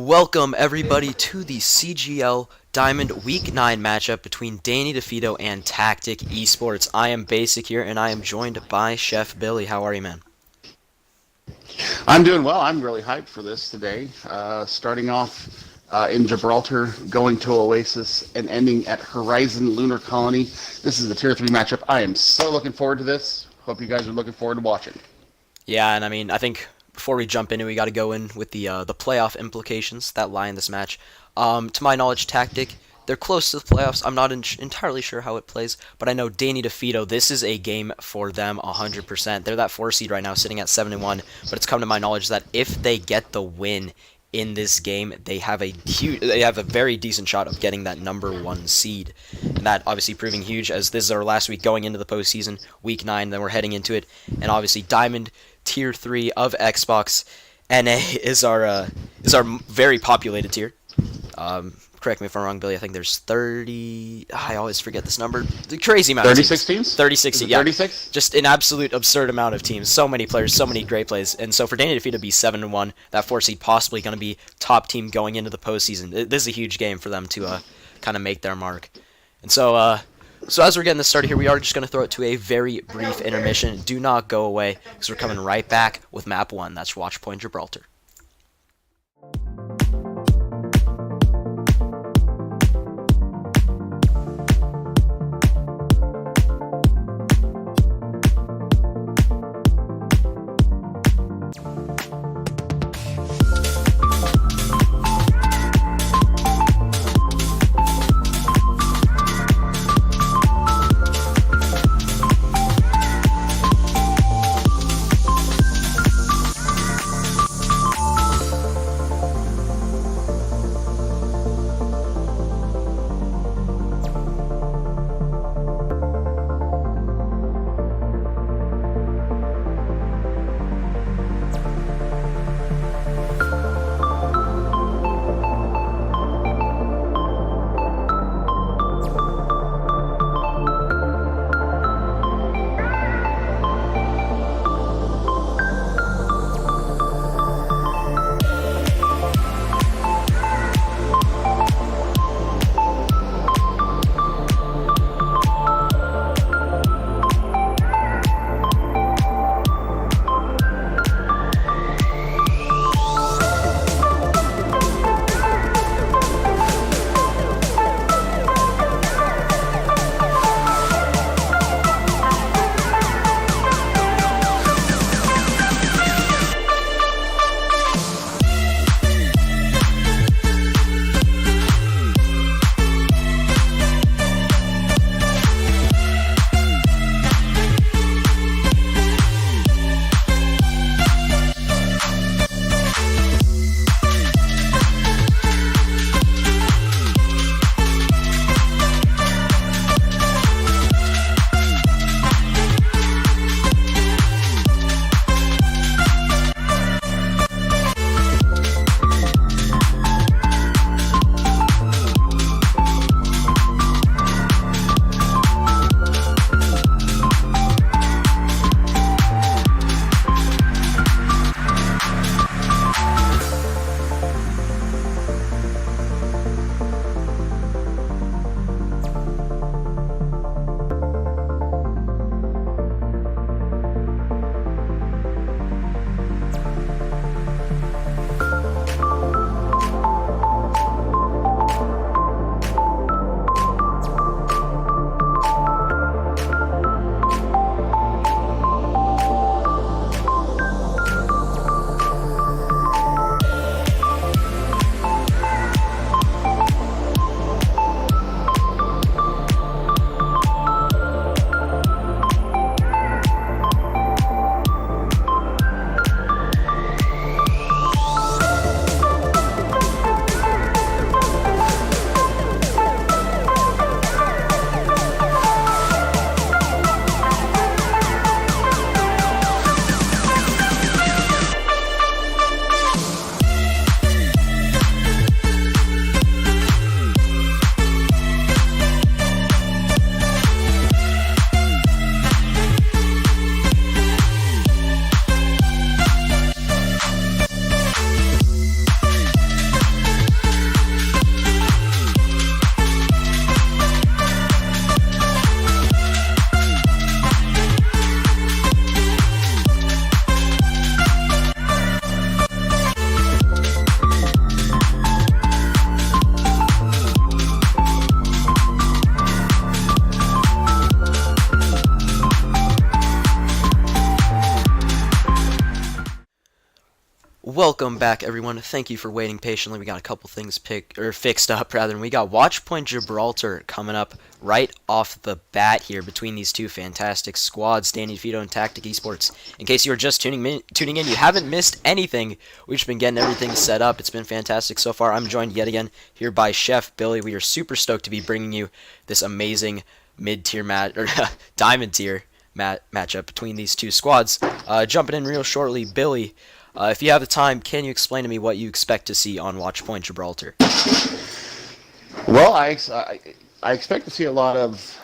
Welcome everybody to the CGL Diamond Week 9 matchup between Danny Defeato and Tactic eSports. I am Basic here, and I am joined by Chef Billy. How are you, man? I'm doing well. I'm really hyped for this today. Starting off in Gibraltar, going to Oasis, and ending at Horizon Lunar Colony. This is the Tier 3 matchup. I am so looking forward to this. Hope you guys are looking forward to watching. Yeah, and I think before we jump into it, we got to go in with the playoff implications that lie in this match. To my knowledge, Tactic, they're close to the playoffs. I'm not entirely sure how it plays, but I know Danny DeFeato, this is a game for them 100%. They're that 4 seed right now, sitting at 7-1, but it's come to my knowledge that if they get the win in this game, they have a very decent shot of getting that number 1 seed. And that obviously proving huge, as this is our last week going into the postseason, week 9, then we're heading into it. And obviously Diamond Tier 3 of Xbox NA is our very populated tier. Correct me if I'm wrong, Billy. I think there's 30. I always forget this number. The crazy amount of teams. 36 teams? 36, yeah. 36? Just an absolute absurd amount of teams. So many players, so many great plays. And so for Danny DeFeato to be 7-1, that 4 seed possibly going to be top team going into the postseason. This is a huge game for them to kind of make their mark. And so as we're getting this started here, we are just going to throw it to a very brief intermission. Do not go away, because we're coming right back with map 1. That's Watchpoint Gibraltar. Welcome back, everyone. Thank you for waiting patiently. We got a couple things fixed up, rather, and we got Watch Point Gibraltar coming up right off the bat here between these two fantastic squads, Danny Defeato and Tactic Esports. In case you were just tuning in, you haven't missed anything. We've just been getting everything set up. It's been fantastic so far. I'm joined yet again here by Chef Billy. We are super stoked to be bringing you this amazing mid-tier match or diamond tier matchup between these two squads. Jumping in real shortly, Billy. If you have the time, can you explain to me what you expect to see on Watch Point Gibraltar? Well, I expect to see a lot of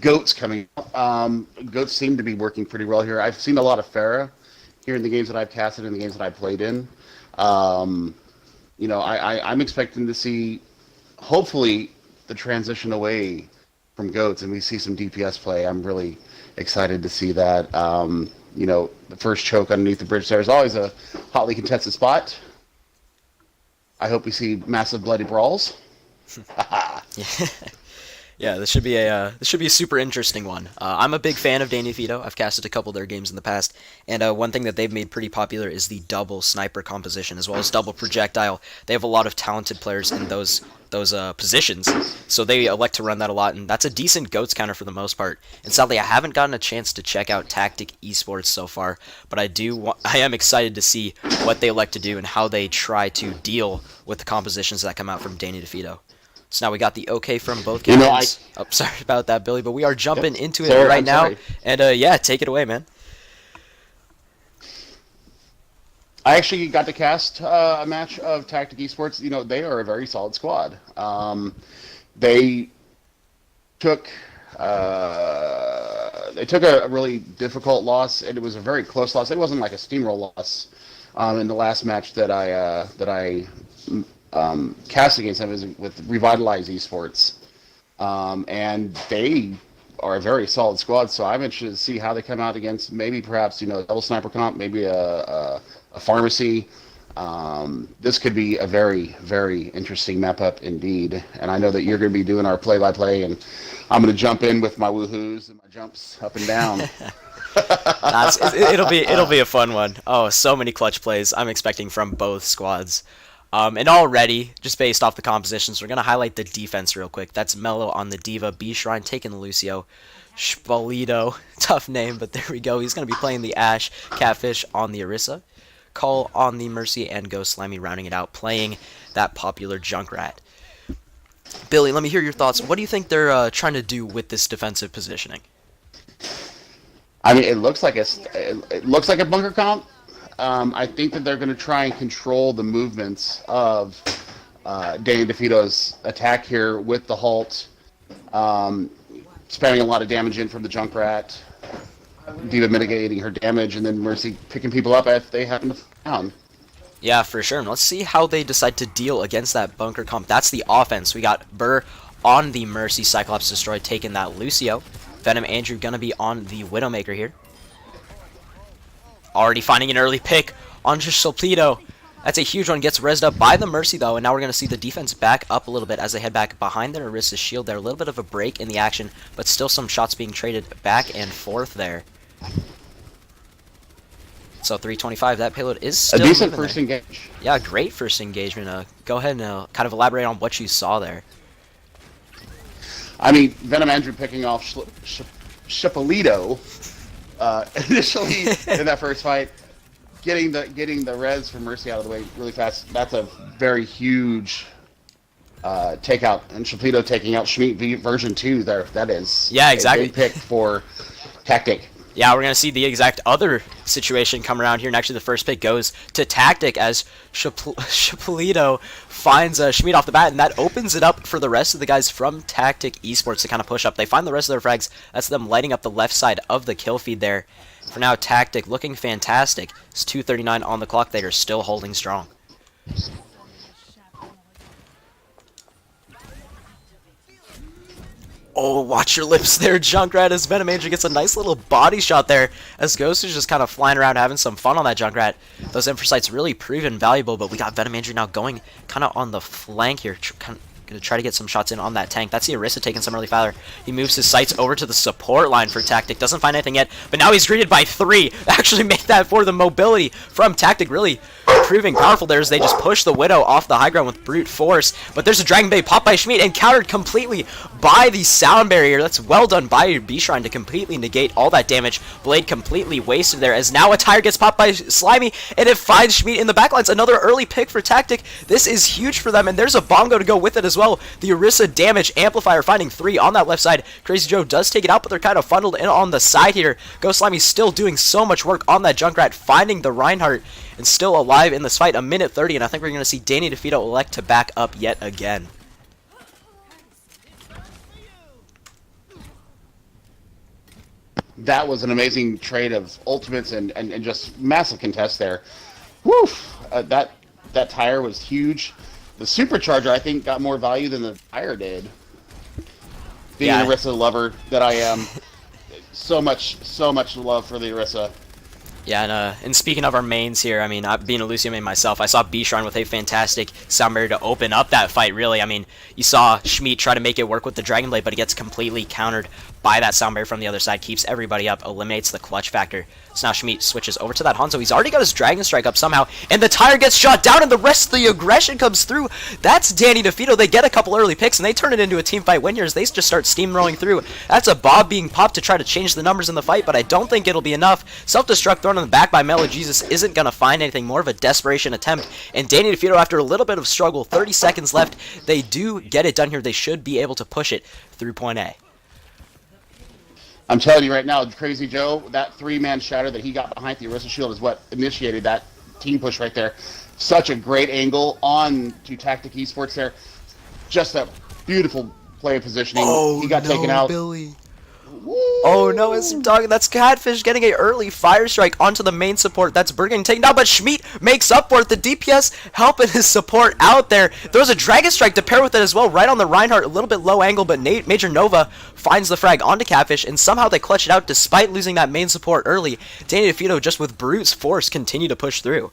goats coming. Goats seem to be working pretty well here. I've seen a lot of Pharah here in the games that I've casted and the games that I've played in. I'm expecting to see, hopefully, the transition away from goats and we see some DPS play. I'm really excited to see that. The first choke underneath the bridge there is always a hotly contested spot. I hope we see massive bloody brawls. Yeah, this should be a super interesting one. I'm a big fan of Danny Defeato. I've casted a couple of their games in the past, and one thing that they've made pretty popular is the double sniper composition as well as double projectile. They have a lot of talented players in those positions, so they elect to run that a lot, and that's a decent goats counter for the most part. And sadly, I haven't gotten a chance to check out Tactic Esports so far, but I am excited to see what they elect to do and how they try to deal with the compositions that come out from Danny Defeato. So now we got the okay from both games. Oh, sorry about that, Billy, but we are jumping into it right now. And yeah, take it away, man. I actually got to cast a match of Tactic Esports. They are a very solid squad. They took a really difficult loss, and it was a very close loss. It wasn't like a steamroll loss in the last match that I cast against them is with Revitalize Esports, and they are a very solid squad. So I'm interested to see how they come out against perhaps double sniper comp, maybe a pharmacy. This could be a very, very interesting map up indeed. And I know that you're going to be doing our play-by-play, and I'm going to jump in with my woohoos and my jumps up and down. It'll be a fun one. Oh, so many clutch plays I'm expecting from both squads. And already, just based off the compositions, we're going to highlight the defense real quick. That's Mello on the D.Va, B-Shrine taking the Lucio, Spalito, tough name, but there we go. He's going to be playing the Ashe, Catfish on the Orisa, Cull on the Mercy, and Ghost Slimy rounding it out, playing that popular Junkrat. Billy, let me hear your thoughts. What do you think they're trying to do with this defensive positioning? I mean, it looks like a bunker comp. I think that they're going to try and control the movements of Danny Defeato's attack here with the halt, spamming a lot of damage in from the Junkrat, D.Va mitigating her damage, and then Mercy picking people up if they happen to fall down. Yeah, for sure. And let's see how they decide to deal against that bunker comp. That's the offense. We got Burr on the Mercy, Cyclops Destroy taking that Lucio. Venom Andrew going to be on the Widowmaker here. Already finding an early pick on Spalito. That's a huge one. Gets rezzed up by the Mercy, though, and now we're going to see the defense back up a little bit as they head back behind their Orisa's shield there. A little bit of a break in the action, but still some shots being traded back and forth there. So 325, that payload is still a decent first engage. Yeah, great first engagement. Go ahead and kind of elaborate on what you saw there. I mean, Venom Andrew picking off Spalito initially in that first fight, getting the res from Mercy out of the way really fast. That's a very huge takeout, and Spalito taking out Schmidt version 2 there. That is exactly a big pick for Tactic. Yeah, we're going to see the exact other situation come around here, and actually the first pick goes to Tactic as Spalito finds Schmidt off the bat, and that opens it up for the rest of the guys from Tactic Esports to kind of push up. They find the rest of their frags. That's them lighting up the left side of the kill feed there. For now, Tactic looking fantastic. It's 2:39 on the clock. They are still holding strong. Oh, watch your lips there, Junkrat, as Venom Andrew gets a nice little body shot there, as Ghost is just kind of flying around having some fun on that Junkrat. Those Infrasights really proven valuable, but we got Venom Andrew now going kind of on the flank here, going to try to get some shots in on that tank. That's the Orisa taking some early fire. He moves his sights over to the support line for Tactic, doesn't find anything yet, but now he's greeted by 3. Actually make that for the mobility from Tactic, really proving powerful there as they just push the Widow off the high ground with brute force. But there's a Dragon Blade popped by Schmidt and countered completely by the sound barrier. That's well done by B-Shrine to completely negate all that damage. Blade completely wasted there as now a tire gets popped by Slimy, and it finds Schmidt in the backlines. Another early pick for Tactic. This is huge for them, and there's a Bongo to go with it as well. The Orisa damage amplifier finding 3 on that left side. Crazy Joe does take it out, but they're kind of funneled in on the side here. Ghost Slimy still doing so much work on that Junkrat, finding the Reinhardt, and still alive in this fight. A minute 30, and I think we're going to see Danny Defeato elect to back up yet again. That was an amazing trade of ultimates and just massive contest there. Woo! That tire was huge. The supercharger, I think, got more value than the tire did. Being an Orisa lover that I am, so much love for the Orisa. Yeah, and speaking of our mains here, I mean, being a Lucio main myself, I saw B-Shrine with a fantastic sound barrier to open up that fight, really. I mean, you saw Schmidt try to make it work with the Dragon Blade, but it gets completely countered by that sound barrier from the other side, keeps everybody up, eliminates the clutch factor. So now Schmidt switches over to that Hanzo. He's already got his Dragon Strike up somehow, and the tire gets shot down, and the rest of the aggression comes through. That's Danny Defeato. They get a couple early picks, and they turn it into a team fight win here as they just start steamrolling through. That's a Bob being popped to try to change the numbers in the fight, but I don't think it'll be enough. Self-destruct thrown in the back by Mellow Jesus isn't going to find anything, more of a desperation attempt, and Danny Defeato, after a little bit of struggle, 30 seconds left, they do get it done here. They should be able to push it through point A. I'm telling you right now, Crazy Joe, that 3-man shatter that he got behind the Orisa shield is what initiated that team push right there. Such a great angle on to Tactic eSports there. Just a beautiful play of positioning. Oh, he got taken out. Billy. Woo! Oh no, it's dog. That's Catfish getting a early fire strike onto the main support. That's Bergen taken down, but Schmidt makes up for it. The DPS helping his support out there. There's a Dragon Strike to pair with it as well, right on the Reinhardt. A little bit low angle, but Major Nova finds the frag onto Catfish, and somehow they clutch it out despite losing that main support early. Danny Defeato just with brute force continue to push through.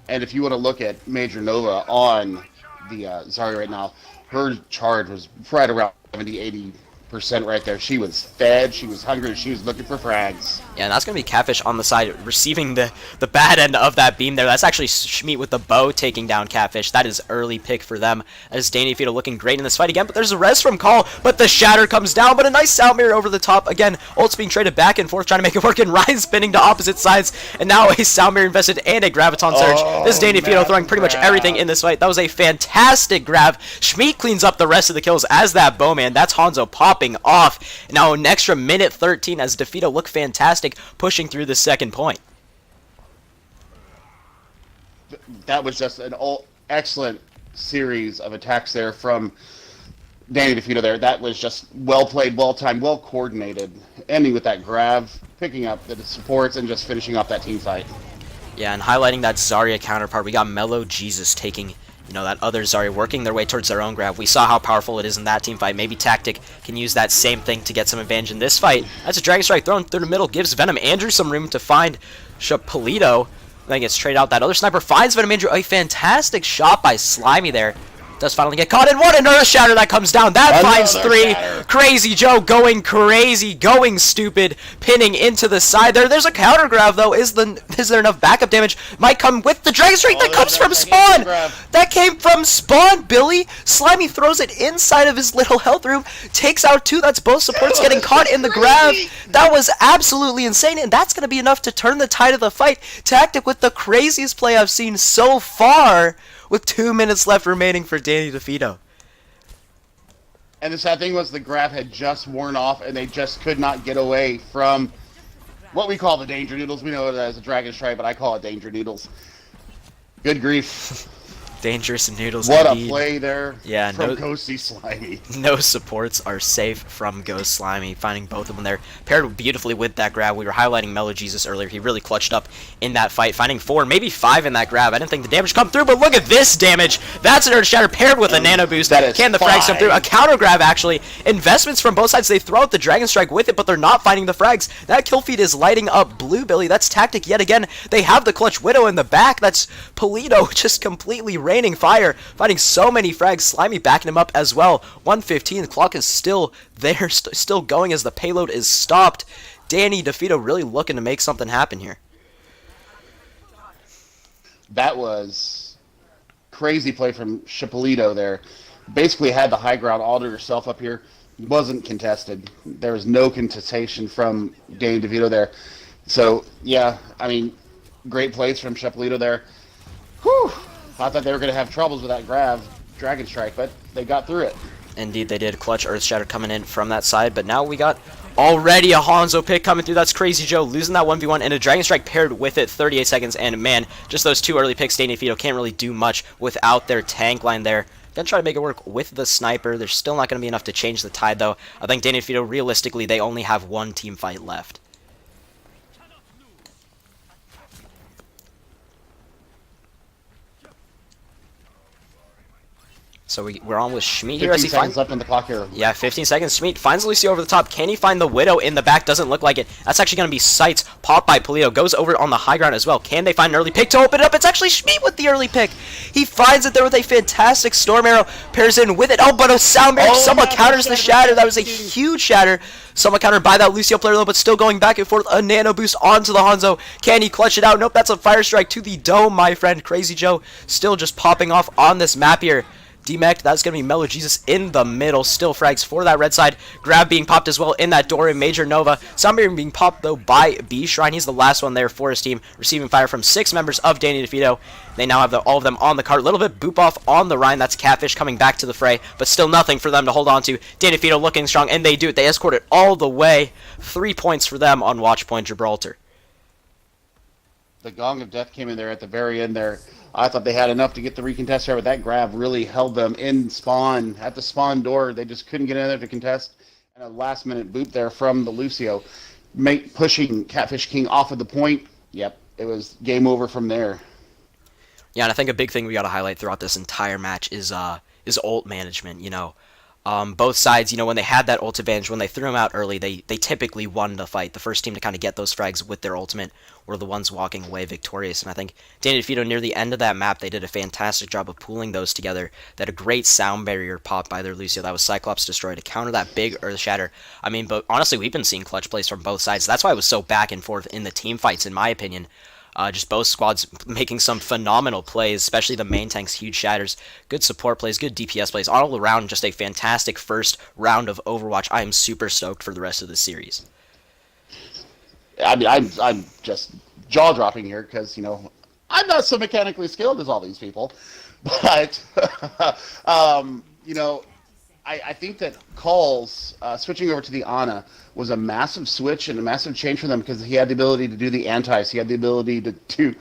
And if you want to look at Major Nova on the Zarya right now, her charge was right around 70-80% right there. She was fed, she was hungry, she was looking for frags. Yeah, and that's going to be Catfish on the side, receiving the bad end of that beam there. That's actually Schmidt with the bow taking down Catfish. That is early pick for them, as Danny Defeato looking great in this fight again, but there's a res from Call, but the shatter comes down, but a nice sound mirror over the top. Again, ults being traded back and forth, trying to make it work, and Ryan spinning to opposite sides, and now a sound mirror invested and a Graviton Surge. This is Danny Defeato throwing pretty much everything in this fight. That was a fantastic grab. Schmidt cleans up the rest of the kills as that bowman. That's Hanzo popping off. And now an extra minute 13 as Defeato look fantastic, pushing through the second point. That was just an excellent series of attacks there from Danny Defeato there. That was just well played, well timed, well coordinated, ending with that grab, picking up the supports, and just finishing off that team fight. Yeah, and highlighting that Zarya counterpart, we got Mellow Jesus taking, that other Zarya working their way towards their own grab. We saw how powerful it is in that team fight. Maybe Tactic can use that same thing to get some advantage in this fight. That's a Dragon Strike thrown through the middle, gives Venom Andrew some room to find Chapolito. Then gets traded out. That other sniper finds Venom Andrew. A fantastic shot by Slimy there. Does finally get caught, and what an Earth Shatter that comes down. That finds 3. Shatter. Crazy Joe going crazy, going stupid, pinning into the side there. There's a counter grab, though. Is there enough backup damage? Might come with the Dragon Strike that comes from Spawn. That came from Spawn, Billy. Slimy throws it inside of his little health room, takes out 2. That's both supports getting caught in the grab. That was absolutely insane, and that's going to be enough to turn the tide of the fight. Tactic with the craziest play I've seen so far, with 2 minutes left remaining for Danny Defeato. And the sad thing was the grab had just worn off, and they just could not get away from what we call the Danger Noodles. We know it as a Dragon Strike, but I call it Danger Noodles. Good grief. Dangerous noodles. What indeed. A play there from Ghosty Slimy. No supports are safe from Ghost Slimy, finding both of them there. Paired beautifully with that grab. We were highlighting Mellow Jesus earlier. He really clutched up in that fight, finding 4, maybe 5 in that grab. I didn't think the damage come through, but look at this damage. That's an Earth Shatter paired with a Nano Boost. Can the frags come through? A counter grab, actually. Investments from both sides. They throw out the Dragon Strike with it, but they're not finding the frags. That kill feed is lighting up Blue Billy. That's Tactic yet again. They have the Clutch Widow in the back. That's Polito just completely raining fire, finding so many frags. Slimy backing him up as well. 1:15, the clock is still there, still going as the payload is stopped. Danny Defeato really looking to make something happen here. That was crazy play from Chipolito there. Basically had the high ground all to herself up here. Wasn't contested. There was no contestation from Danny DeVito there. So, yeah, I mean, great plays from Chipolito there. Whew! I thought they were going to have troubles with that Dragon Strike, but they got through it. Indeed, they did. Clutch Earth Shatter coming in from that side, but now we got already a Hanzo pick coming through. That's Crazy Joe losing that 1v1 and a Dragon Strike paired with it. 38 seconds, and man, just those two early picks, Danny DeVito can't really do much without their tank line there. Gonna try to make it work with the sniper. There's still not gonna be enough to change the tide, though. I think Danny DeVito, realistically, they only have one team fight left. So we're on with Schmidt here as 15 he seconds finds... left on the clock here. Yeah, 15 seconds. Schmidt finds Lucio over the top. Can he find the Widow in the back? Doesn't look like it. That's actually going to be Sights. Popped by Polito. Goes over on the high ground as well. Can they find an early pick to open it up? It's actually Schmidt with the early pick. He finds it there with a fantastic Storm Arrow. Pairs in with it. Oh, but a Sound Barrier. Someone counters the Shatter. That was a huge Shatter. Someone countered by that Lucio player though, but still going back and forth. A Nano Boost onto the Hanzo. Can he clutch it out? Nope, that's a Fire Strike to the dome, my friend. Crazy Joe still just popping off on this map here. D-Mech, that's going to be Mellow Jesus in the middle. Still frags for that red side. Grab being popped as well in that door in Major Nova. Soundbarrier being popped, though, by B-Shrine. He's the last one there for his team, receiving fire from 6 members of Danny DeVito. They now have all of them on the cart. A little bit boop off on the Rhine. That's Catfish coming back to the fray, but still nothing for them to hold on to. Danny DeVito looking strong, and they do it. They escort it all the way. 3 points for them on Watch Point Gibraltar. The Gong of Death came in there at the very end there. I thought they had enough to get the recontest there, but that grab really held them in spawn. At the spawn door, they just couldn't get in there to contest. And a last-minute boot there from the Lucio, pushing Catfish King off of the point. Yep, it was game over from there. Yeah, and I think a big thing we got to highlight throughout this entire match is ult management, you know. Both sides, you know, when they had that ult advantage, when they threw them out early, they typically won the fight. The first team to kind of get those frags with their ultimate were the ones walking away victorious. And I think Danny DeVito, near the end of that map, they did a fantastic job of pooling those together. They had a great sound barrier pop by their Lucio. That was Cyclops Destroy to counter that big Earth Shatter. I mean, but honestly, we've been seeing clutch plays from both sides. That's why it was so back and forth in the team fights, in my opinion. Just both squads making some phenomenal plays, especially the main tank's huge shatters. Good support plays, good DPS plays, all around just a fantastic first round of Overwatch. I am super stoked for the rest of the series. I mean, I'm just jaw-dropping here because, you know, I'm not so mechanically skilled as all these people. But, you know, I think that Calls switching over to the Ana was a massive switch and a massive change for them because he had the ability to do the antis. He had the ability to do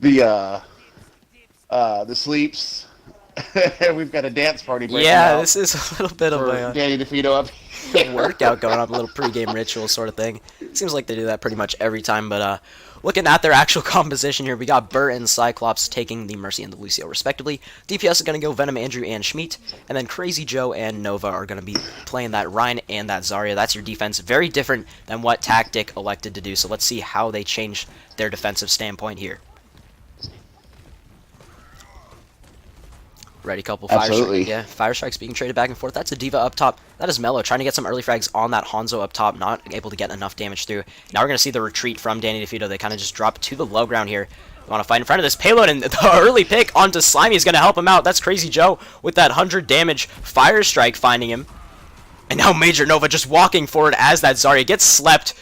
the sleeps. We've got a dance party breaking out. This is a little bit of a Danny DeVito up workout going on, a little pregame ritual sort of thing. Seems like they do that pretty much every time, but looking at their actual composition here, we got Burr and Cyclops taking the Mercy and the Lucio respectively. DPS is going to go Venom, Andrew, and Schmidt, and then Crazy Joe and Nova are going to be playing that Rhine and that Zarya. That's your defense. Very different than what Tactic elected to do, so let's see how they change their defensive standpoint here. Ready, couple fire strikes. Yeah, fire strikes being traded back and forth. That's a Diva up top. That is Mello trying to get some early frags on that Hanzo up top, not able to get enough damage through. Now we're going to see the retreat from Danny DeVito. They kind of just drop to the low ground here. We want to fight in front of this payload, and the early pick onto Slimy is going to help him out. That's Crazy Joe with that 100 damage fire strike finding him. And now Major Nova just walking forward as that Zarya gets slept.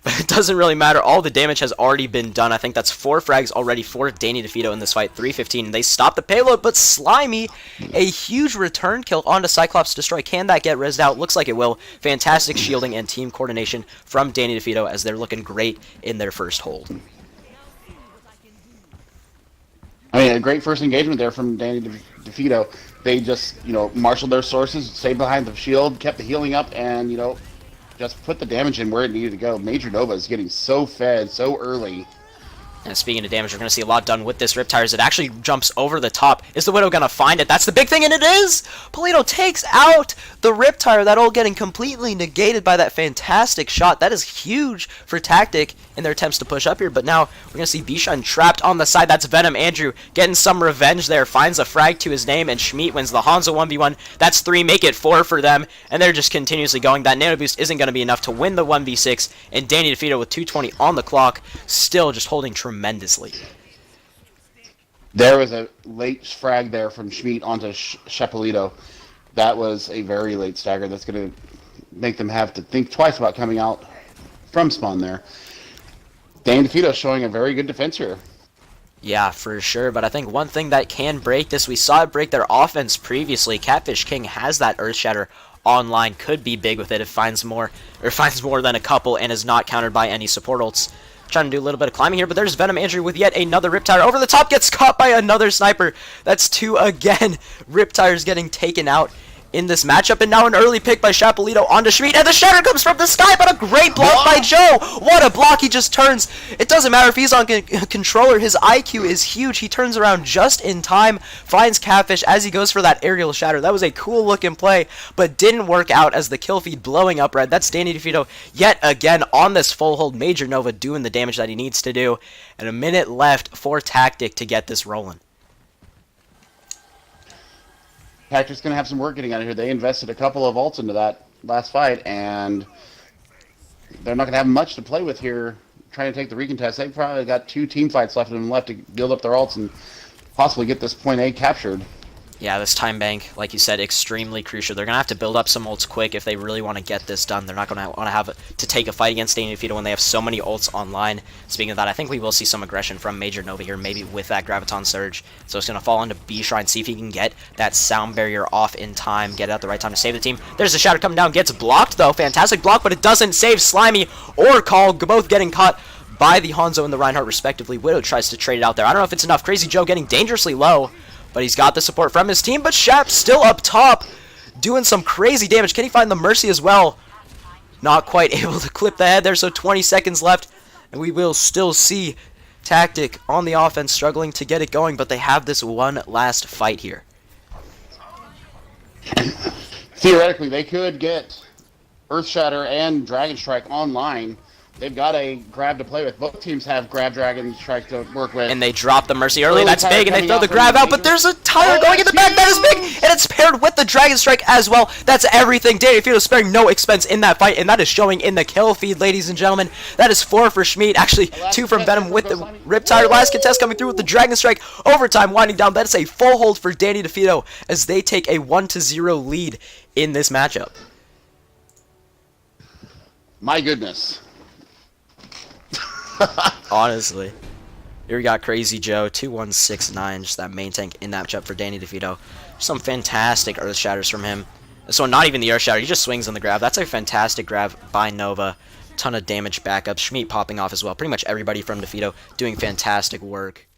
But it doesn't really matter. All the damage has already been done. I think that's 4 frags already for Danny DeVito in this fight. 315. And they stop the payload, but Slimy, a huge return kill onto Cyclops Destroy. Can that get rezzed out? Looks like it will. Fantastic shielding and team coordination from Danny DeVito as they're looking great in their first hold. I mean, a great first engagement there from Danny DeVito. They just, you know, marshaled their sources, stayed behind the shield, kept the healing up, and, you know, just put the damage in where it needed to go. Major Nova is getting so fed so early. And speaking of damage, we're going to see a lot done with this Riptire as it actually jumps over the top. Is the Widow going to find it? That's the big thing, and it is! Polito takes out the Riptire. That all getting completely negated by that fantastic shot. That is huge for Tactic in their attempts to push up here, but now we're going to see Bishan trapped on the side. That's Venom. Andrew getting some revenge there. Finds a frag to his name, and Schmidt wins the Hanzo 1v1. That's 3, make it 4 for them, and they're just continuously going. That Nano Boost isn't going to be enough to win the 1v6, and Danny DeVito with 2:20 on the clock, still just holding tremendously. There was a late frag there from Schmidt onto Chapelito. That was a very late stagger. That's going to make them have to think twice about coming out from spawn there. Dan Defeato showing a very good defense here. Yeah, for sure, but I think one thing that can break this, we saw it break their offense previously. Catfish King has that Earth Shatter online, could be big with it if finds more than a couple and is not countered by any support ults. Trying to do a little bit of climbing here, but there's Venom Andrew with yet another Riptire. Over the top, gets caught by another sniper. That's two again. Riptire's getting taken out in this matchup, and now an early pick by Chapelito onto Schmidt, and the shatter comes from the sky, but a great block by Joe. What a block, he just turns. It doesn't matter if he's on controller, his IQ is huge. He turns around just in time, finds Catfish as he goes for that aerial shatter. That was a cool looking play, but didn't work out as the kill feed blowing up red. That's Danny Defeato yet again on this full hold. Major Nova doing the damage that he needs to do, and a minute left for Tactic to get this rolling. Tactic's going to have some work getting out of here. They invested a couple of ults into that last fight, and they're not going to have much to play with here trying to take the recontest. They've probably got 2 team fights left of them left to build up their ults and possibly get this point A captured. Yeah, this time bank, like you said, extremely crucial. They're going to have to build up some ults quick if they really want to get this done. They're not going to want to have to take a fight against Danny Defeato when they have so many ults online. Speaking of that, I think we will see some aggression from Major Nova here, maybe with that Graviton Surge. So it's going to fall onto B Shrine, see if he can get that sound barrier off in time, get it at the right time to save the team. There's a Shatter coming down, gets blocked though. Fantastic block, but it doesn't save Slimy or Call, both getting caught by the Hanzo and the Reinhardt respectively. Widow tries to trade it out there. I don't know if it's enough. Crazy Joe getting dangerously low, but he's got the support from his team. But Shap still up top, doing some crazy damage. Can he find the Mercy as well? Not quite able to clip the head there, so 20 seconds left. And we will still see Tactic on the offense struggling to get it going, but they have this one last fight here. Theoretically, they could get Earth Shatter and Dragon Strike online. They've got a grab to play with. Both teams have grab Dragon Strike to work with. And they drop the Mercy early. That's big, and they throw the grab out, but there's a tire going in the back. That is big, and it's paired with the Dragon Strike as well. That's everything. Danny Defeato sparing no expense in that fight, and that is showing in the kill feed, ladies and gentlemen. That is 4 for Schmidt. Actually, 2 from Venom with the Riptire. Last contest coming through with the Dragon Strike. Overtime winding down. That is a full hold for Danny Defeato as they take a 1-0 lead in this matchup. My goodness. Honestly. Here we got Crazy Joe, 2169, just that main tank in that matchup for Danny Defeato. Some fantastic Earth Shatters from him. So not even the Earth Shatter, he just swings on the grab. That's a fantastic grab by Nova. Ton of damage backup. Schmidt popping off as well. Pretty much everybody from Defeato doing fantastic work.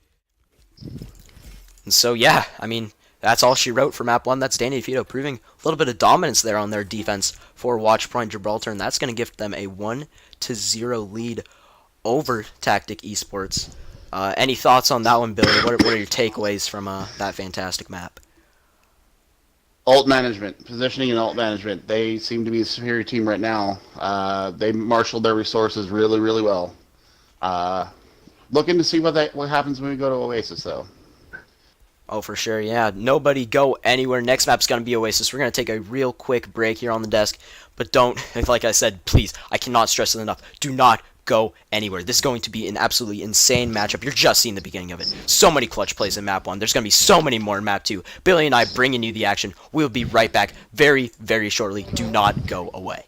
And so yeah, I mean, that's all she wrote for map 1. That's Danny Defeato proving a little bit of dominance there on their defense for Watchpoint Gibraltar, and that's going to give them a 1-0 lead over Tactic eSports. Any thoughts on that one, Billy? What are your takeaways from that fantastic map? Ult management, positioning and ult management. They seem to be a superior team right now. They marshaled their resources really, really well. Looking to see what happens when we go to Oasis, though. Oh, for sure, yeah. Nobody go anywhere. Next map's going to be Oasis. We're going to take a real quick break here on the desk. But don't, like I said, please, I cannot stress it enough. Do not go anywhere. This is going to be an absolutely insane matchup. You're just seeing the beginning of it. So many clutch plays in map 1. There's going to be so many more in map 2. Billy and I bringing you the action. We'll be right back very, very shortly. Do not go away.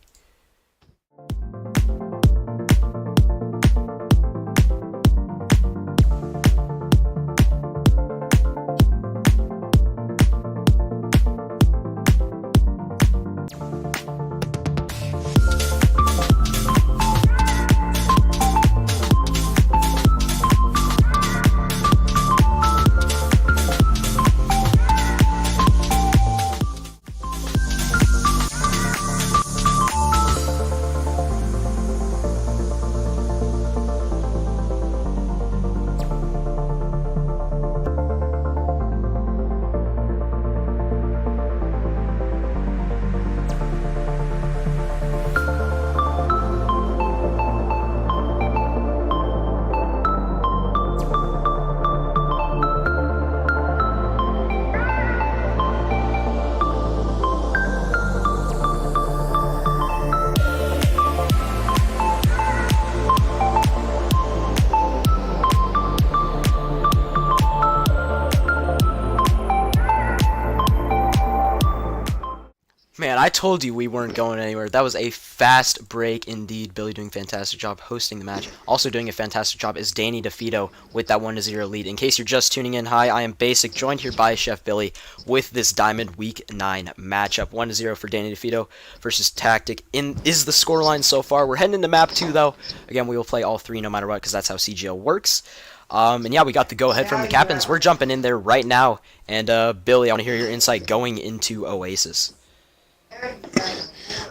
I told you we weren't going anywhere. That was a fast break indeed. Billy doing a fantastic job hosting the match. Also doing a fantastic job is Danny Defeato with that 1-0 lead. In case you're just tuning in, hi, I am Basic, joined here by Chef Billy with this Diamond Week 9 matchup. 1-0 for Danny Defeato versus Tactic is the scoreline so far. We're heading into map 2, though. Again, we will play all 3 no matter what, because that's how CGL works. And yeah, we got the go-ahead from the captains. We're jumping in there right now. And Billy, I want to hear your insight going into Oasis.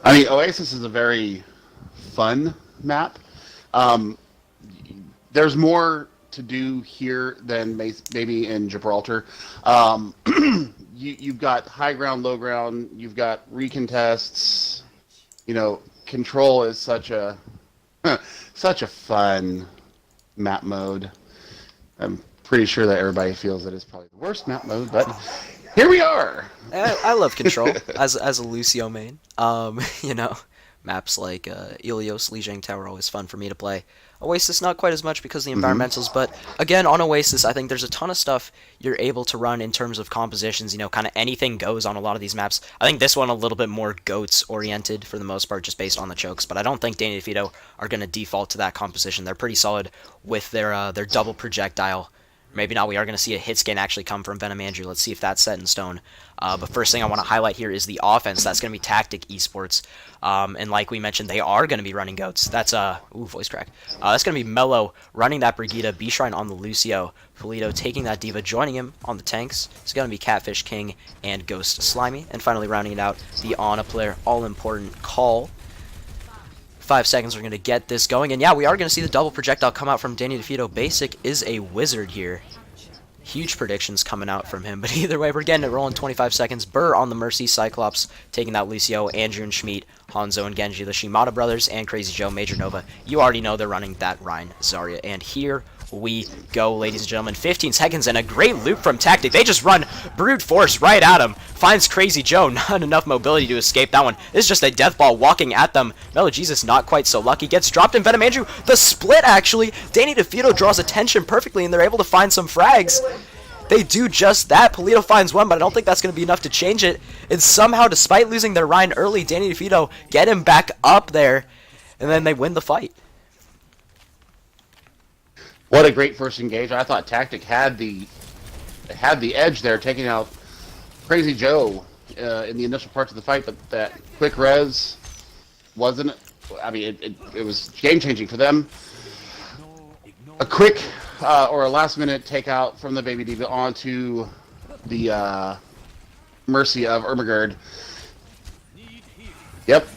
I mean, Oasis is a very fun map. There's more to do here than maybe in Gibraltar. You've got high ground, low ground. You've got recontests. You know, control is such a fun map mode. I'm pretty sure that everybody feels that it's probably the worst map mode, but here we are. I love Control as a Lucio main. You know, maps like Ilios, Lijiang Tower are always fun for me to play. Oasis not quite as much because of the environmentals, but again on Oasis I think there's a ton of stuff you're able to run in terms of compositions. You know, kind of anything goes on a lot of these maps. I think this one a little bit more goats oriented for the most part, just based on the chokes. But I don't think Danny Defeato are going to default to that composition. They're pretty solid with their double projectile. Maybe not. We are going to see a hit scan actually come from Venom Andrew. Let's see if that's set in stone. But first thing I want to highlight here is the offense. That's going to be Tactic eSports. And like we mentioned, they are going to be running goats. That's, voice crack. That's going to be Mello running that Brigitte, B-Shrine on the Lucio, Polito taking that Diva, joining him on the tanks. It's going to be Catfish King and Ghost Slimy. And finally rounding it out, the Ana player, all-important Call. 5 seconds, we're going to get this going. And yeah, we are going to see the double projectile come out from Danny Defeato. Basic is a wizard here. Huge predictions coming out from him. But either way, we're getting it rolling. 25 seconds. Burr on the Mercy. Cyclops taking that Lucio. Andrew and Schmidt. Hanzo and Genji. The Shimada brothers. And Crazy Joe. Major Nova. You already know they're running that Rein Zarya. And here we go, ladies and gentlemen. 15 seconds and a great loop from Tactic. They just run brute force right at him. Finds Crazy Joe. Not enough mobility to escape that one. This is just a death ball walking at them. Mellow Jesus not quite so lucky. Gets dropped in Venom Andrew. The split, actually. Danny Defeato draws attention perfectly, and they're able to find some frags. They do just that. Polito finds one, but I don't think that's going to be enough to change it. And somehow, despite losing their Rein early, Danny Defeato get him back up there, and then they win the fight. What a great first engage. I thought Tactic had the edge there, taking out Crazy Joe in the initial parts of the fight, but that quick res wasn't. I mean, it was game-changing for them. A quick or a last-minute takeout from the Baby Diva onto the Mercy of Ermagerd. Yep.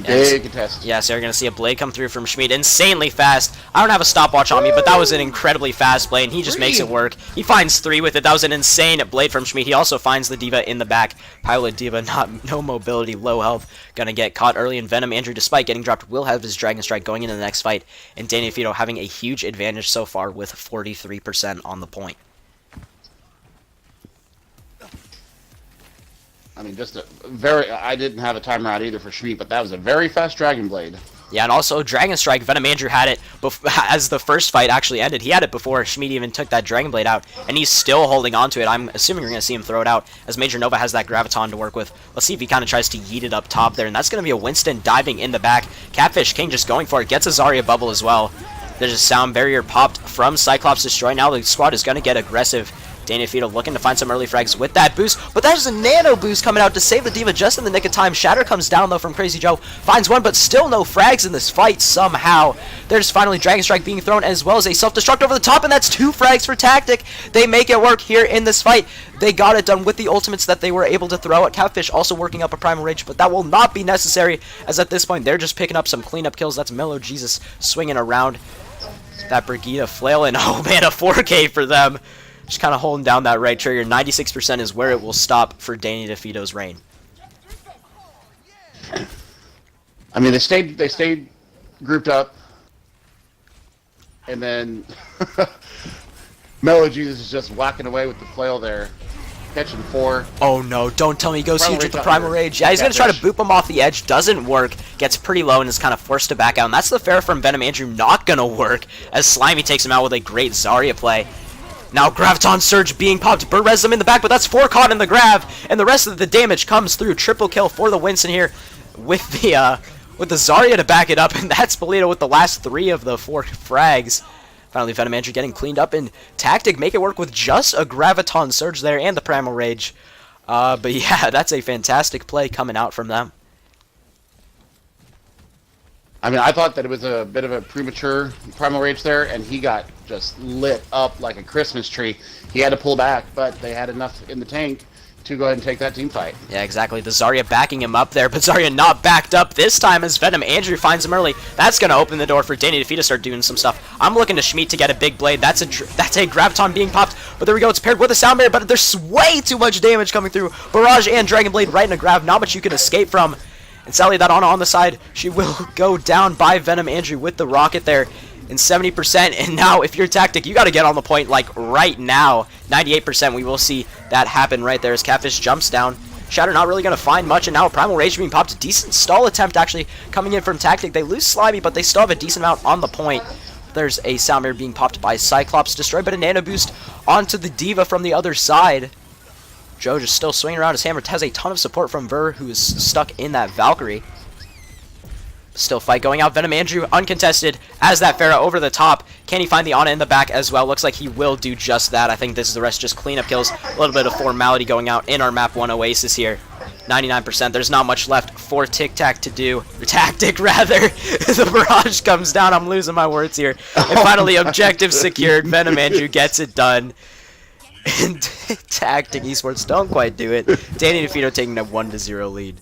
Big contest. Yeah, so you're going to see a blade come through from Schmid. Insanely fast. I don't have a stopwatch on me, but that was an incredibly fast blade, and he just makes it work. He finds 3 with it. That was an insane blade from Schmid. He also finds the Diva in the back. Pilot Diva, no mobility, low health. Going to get caught early in Venom. Andrew, despite getting dropped, will have his Dragon Strike going into the next fight. And Danny Defeato having a huge advantage so far with 43% on the point. I mean, just a very. I didn't have a timer out either for Schmid, but that was a very fast Dragon Blade. Yeah, and also Dragon Strike. Venom Andrew had it as the first fight actually ended. He had it before Schmid even took that Dragon Blade out, and he's still holding on to it. I'm assuming you're going to see him throw it out as Major Nova has that Graviton to work with. Let's see if he kind of tries to yeet it up top there, and that's going to be a Winston diving in the back. Catfish King just going for it. Gets a Zarya bubble as well. There's a sound barrier popped from Cyclops Destroy. Now the squad is going to get aggressive. Danny Defeato looking to find some early frags with that boost, but there's a nano boost coming out to save the Diva just in the nick of time. Shatter comes down though from Crazy Joe, finds one, but still no frags in this fight somehow. There's finally Dragon Strike being thrown as well as a self-destruct over the top, and that's 2 frags for Tactic. They make it work here in this fight. They got it done with the ultimates that they were able to throw at. Catfish also working up a Primal Rage, but that will not be necessary as at this point they're just picking up some cleanup kills. That's Mellow Jesus swinging around that Brigitte flailing. Oh man, a 4K for them. Just kind of holding down that right trigger. 96% is where it will stop for Danny Defeato's reign. I mean, they stayed grouped up, and then Mellow Jesus is just whacking away with the flail there, catching 4. Oh no, don't tell me he goes huge with the Primal Rage. Yeah, he's going to try to boop him off the edge. Doesn't work. Gets pretty low and is kind of forced to back out. And that's the fair from Venom Andrew not going to work as Slimy takes him out with a great Zarya play. Now Graviton Surge being popped. Burt res them in the back, but that's 4 caught in the grab, and the rest of the damage comes through. Triple kill for the Winston here with the Zarya to back it up, and that's Polito with the last 3 of the 4 frags. Finally, Venom Andrew getting cleaned up, and Tactic make it work with just a Graviton Surge there and the Primal Rage. But yeah, that's a fantastic play coming out from them. I mean, I thought that it was a bit of a premature Primal Rage there, and he got just lit up like a Christmas tree. He had to pull back, but they had enough in the tank to go ahead and take that team fight. Yeah, exactly. The Zarya backing him up there, but Zarya not backed up this time as Venom Andrew finds him early. That's going to open the door for Danny Defeato to start doing some stuff. I'm looking to Schmidt to get a big blade. That's a Graviton being popped, but there we go. It's paired with a Sound Barrier, but there's way too much damage coming through. Barrage and Dragon Blade right in a grab. Not much you can escape from. And Sally, that on the side, she will go down by Venom Andrew with the rocket there in 70%. And now, if you're Tactic, you got to get on the point like right now. 98%, we will see that happen right there as Catfish jumps down. Shatter not really going to find much, and now Primal Rage being popped. A decent stall attempt actually coming in from Tactic. They lose Slimy, but they still have a decent amount on the point. There's a Sound Barrier being popped by Cyclops, destroyed by a Nano Boost onto the Diva from the other side. Joe just still swinging around his hammer. Has a ton of support from Ver, who is stuck in that Valkyrie. Still fight going out. Venom Andrew uncontested as that Pharah over the top. Can he find the Ana in the back as well? Looks like he will do just that. I think this is the rest just cleanup kills. A little bit of formality going out in our map 1 Oasis here. 99%. There's not much left for Tic Tac to do. Or Tactic, rather. The barrage comes down. I'm losing my words here. And finally, objective secured. Venom Andrew gets it done. And Tactic eSports don't quite do it. Danny Defeato taking a 1-0 lead.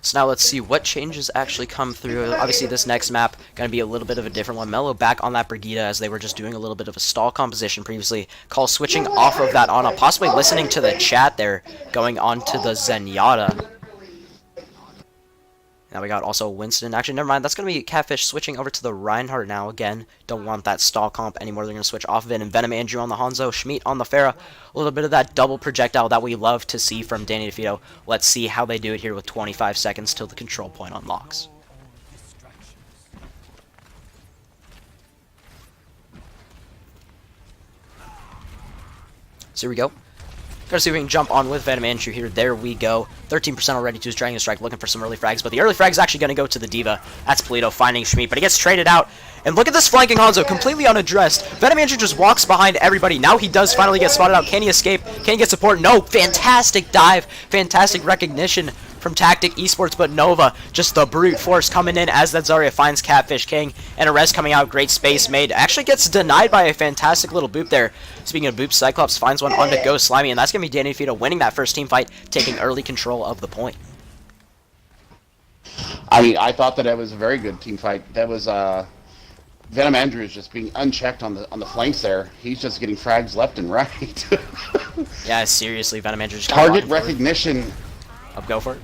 So now let's see what changes actually come through. Obviously this next map going to be a little bit of a different one. Mello back on that Brigida as they were just doing a little bit of a stall composition previously. Call switching off of that Ana, possibly listening to the chat there, going on to the Zenyatta. Now we got also Winston. Actually, never mind. That's going to be Catfish switching over to the Reinhardt now. Again, don't want that stall comp anymore. They're going to switch off of it. And Venom Andrew on the Hanzo. Schmidt on the Pharah. A little bit of that double projectile that we love to see from Danny Defeato. Let's see how they do it here with 25 seconds till the control point unlocks. So here we go. Gotta see if we can jump on with Venom Andrew here. There we go. 13% already to his Dragon Strike, looking for some early frags. But the early frag's actually going to go to the Diva. That's Polito finding Schmidt, but he gets traded out. And look at this flanking Hanzo, completely unaddressed. Venom Andrew just walks behind everybody. Now he does finally get spotted out. Can he escape? Can he get support? No. Fantastic dive. Fantastic recognition from Tactic eSports, but Nova, just the brute force coming in as that Zarya finds Catfish King, and a res coming out, great space made, actually gets denied by a fantastic little boop there. Speaking of boops, Cyclops finds one onto Ghost Slimy, and that's going to be Danny Defeato winning that first team fight, taking early control of the point. I mean, I thought that it was a very good team fight. That was, Venom Andrews just being unchecked on the flanks there. He's just getting frags left and right. Yeah, seriously, Venom Andrews. Target recognition. Go for it.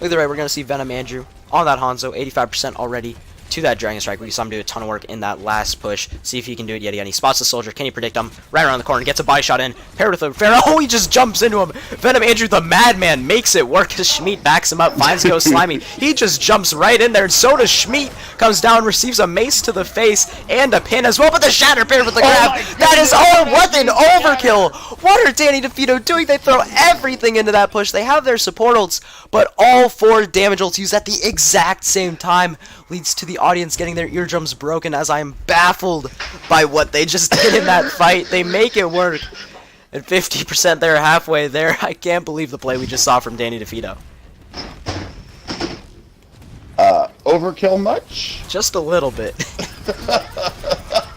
Either way, we're going to see Venom Andrew on that Hanzo, 85% already to that Dragon Strike. We saw him do a ton of work in that last push. See if he can do it yet again. He spots the soldier. Can he predict him? Right around the corner. Gets a body shot in. Paired with a Pharah. Oh, he just jumps into him. Venom Andrew, the madman, makes it work as Schmidt backs him up. Finds Ghost Slimy. He just jumps right in there. And so does Schmidt. Comes down, receives a mace to the face and a pin as well. But the shatter paired with the grab. That is, oh, what an overkill. What are Danny Defeato doing? They throw everything into that push. They have their support ults, but all 4 damage ults used at the exact same time leads to the audience getting their eardrums broken as I am baffled by what they just did in that fight. They make it work. At 50% they're halfway there. I can't believe the play we just saw from Danny Defeato. Overkill much? Just a little bit.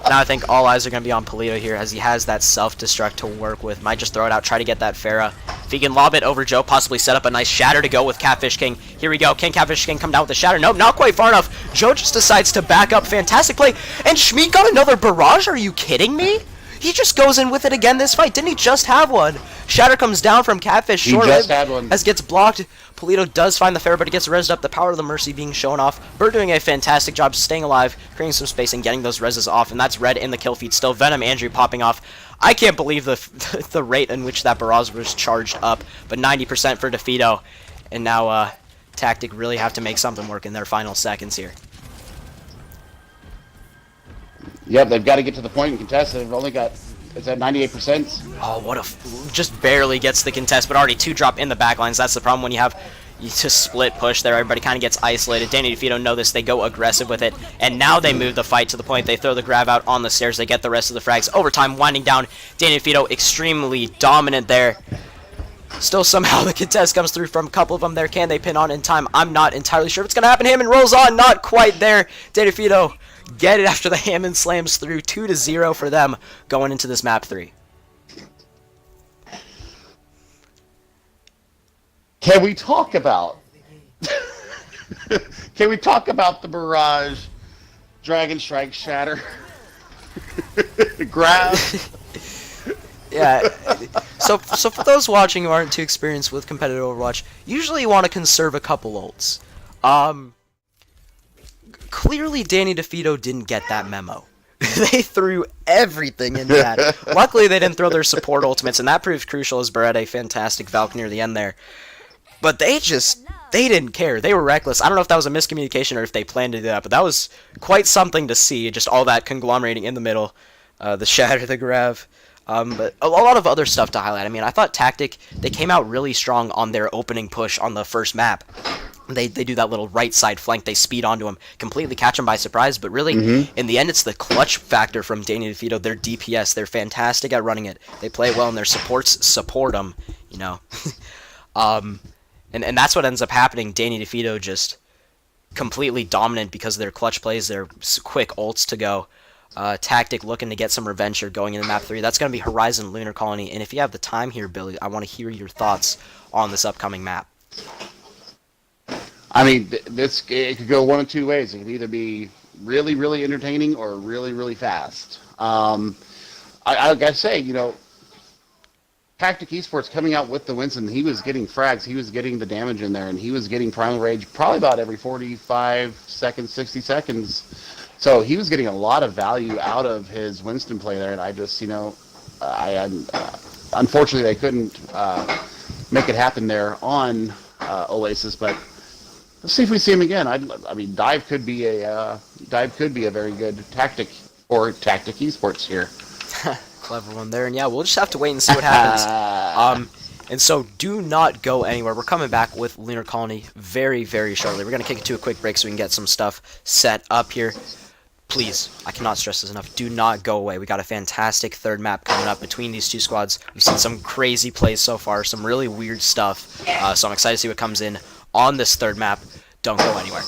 Now I think all eyes are going to be on Polito here as he has that self-destruct to work with. Might just throw it out, try to get that Pharah. If he can lob it over Joe, possibly set up a nice shatter to go with Catfish King. Here we go. Can Catfish King come down with the shatter? Nope, not quite far enough. Joe just decides to back up. Fantastic play. And Schmidt got another barrage? Are you kidding me? He just goes in with it again this fight. Didn't he just have one? Shatter comes down from Catfish. Short just had one. As gets blocked. Polito does find the Pharah, but it gets rezzed up. The power of the Mercy being shown off. Burt doing a fantastic job staying alive, creating some space and getting those rezzes off. And that's red in the kill feed. Still Venom Andrew popping off. I can't believe the rate in which that barrage was charged up, but 90% for Defeato, and now Tactic really have to make something work in their final seconds here. Yep, they've got to get to the point and contest. They've only got, is that 98%? Oh, what just barely gets the contest, but already 2-drop in the backlines. That's the problem when you have to split push there. Everybody kind of gets isolated. Danny Defeato know this. They go aggressive with it, and now they move the fight to the point. They throw the grab out on the stairs. They get the rest of the frags. Overtime winding down. Danny Defeato extremely dominant there. Still somehow the contest comes through from a couple of them there. Can they pin on in time? I'm not entirely sure if it's going to happen. Hammond rolls on. Not quite there. Danny Defeato get it after the Hammond slams through. 2-0 for them going into this map 3. Can we talk about Can we talk about the barrage, Dragon Strike, Shatter, grab? Yeah. So for those watching who aren't too experienced with competitive Overwatch, usually you want to conserve a couple ults. Clearly Danny Defeato didn't get that memo. They threw everything into that. Luckily they didn't throw their support ultimates, and that proved crucial as Barrett a fantastic Valk near the end there. But they didn't care. They were reckless. I don't know if that was a miscommunication or if they planned to do that, but that was quite something to see. Just all that conglomerating in the middle, the shatter, the grab, but a lot of other stuff to highlight. I mean, I thought Tactic, they came out really strong on their opening push on the first map. They do that little right side flank. They speed onto him, completely catch him by surprise. But really, in the end, it's the clutch factor from Danny Defeato. Their DPS, they're fantastic at running it. They play it well, and their supports support them. You know. And that's what ends up happening. Danny Defeato just completely dominant because of their clutch plays, their quick ults to go. Tactic looking to get some revenge here going into map 3. That's going to be Horizon Lunar Colony. And if you have the time here, Billy, I want to hear your thoughts on this upcoming map. I mean, it could go one of two ways. It could either be really, really entertaining or really, really fast. I gotta say, you know, Tactic eSports coming out with the Winston, he was getting frags, he was getting the damage in there, and he was getting Primal Rage probably about every 45 seconds, 60 seconds. So he was getting a lot of value out of his Winston play there, and I just, you know, unfortunately they couldn't make it happen there on Oasis, but let's see if we see him again. I mean, Dive could be a very good tactic for Tactic eSports here. Clever one there, and yeah, we'll just have to wait and see what happens. And so do not go anywhere. We're coming back with Lunar Colony very, very shortly. We're going to kick it to a quick break so we can get some stuff set up here. Please, I cannot stress this enough, do not go away. We got a fantastic third map coming up between these two squads. We've seen some crazy plays so far, some really weird stuff, so I'm excited to see what comes in on this third map. Don't go anywhere.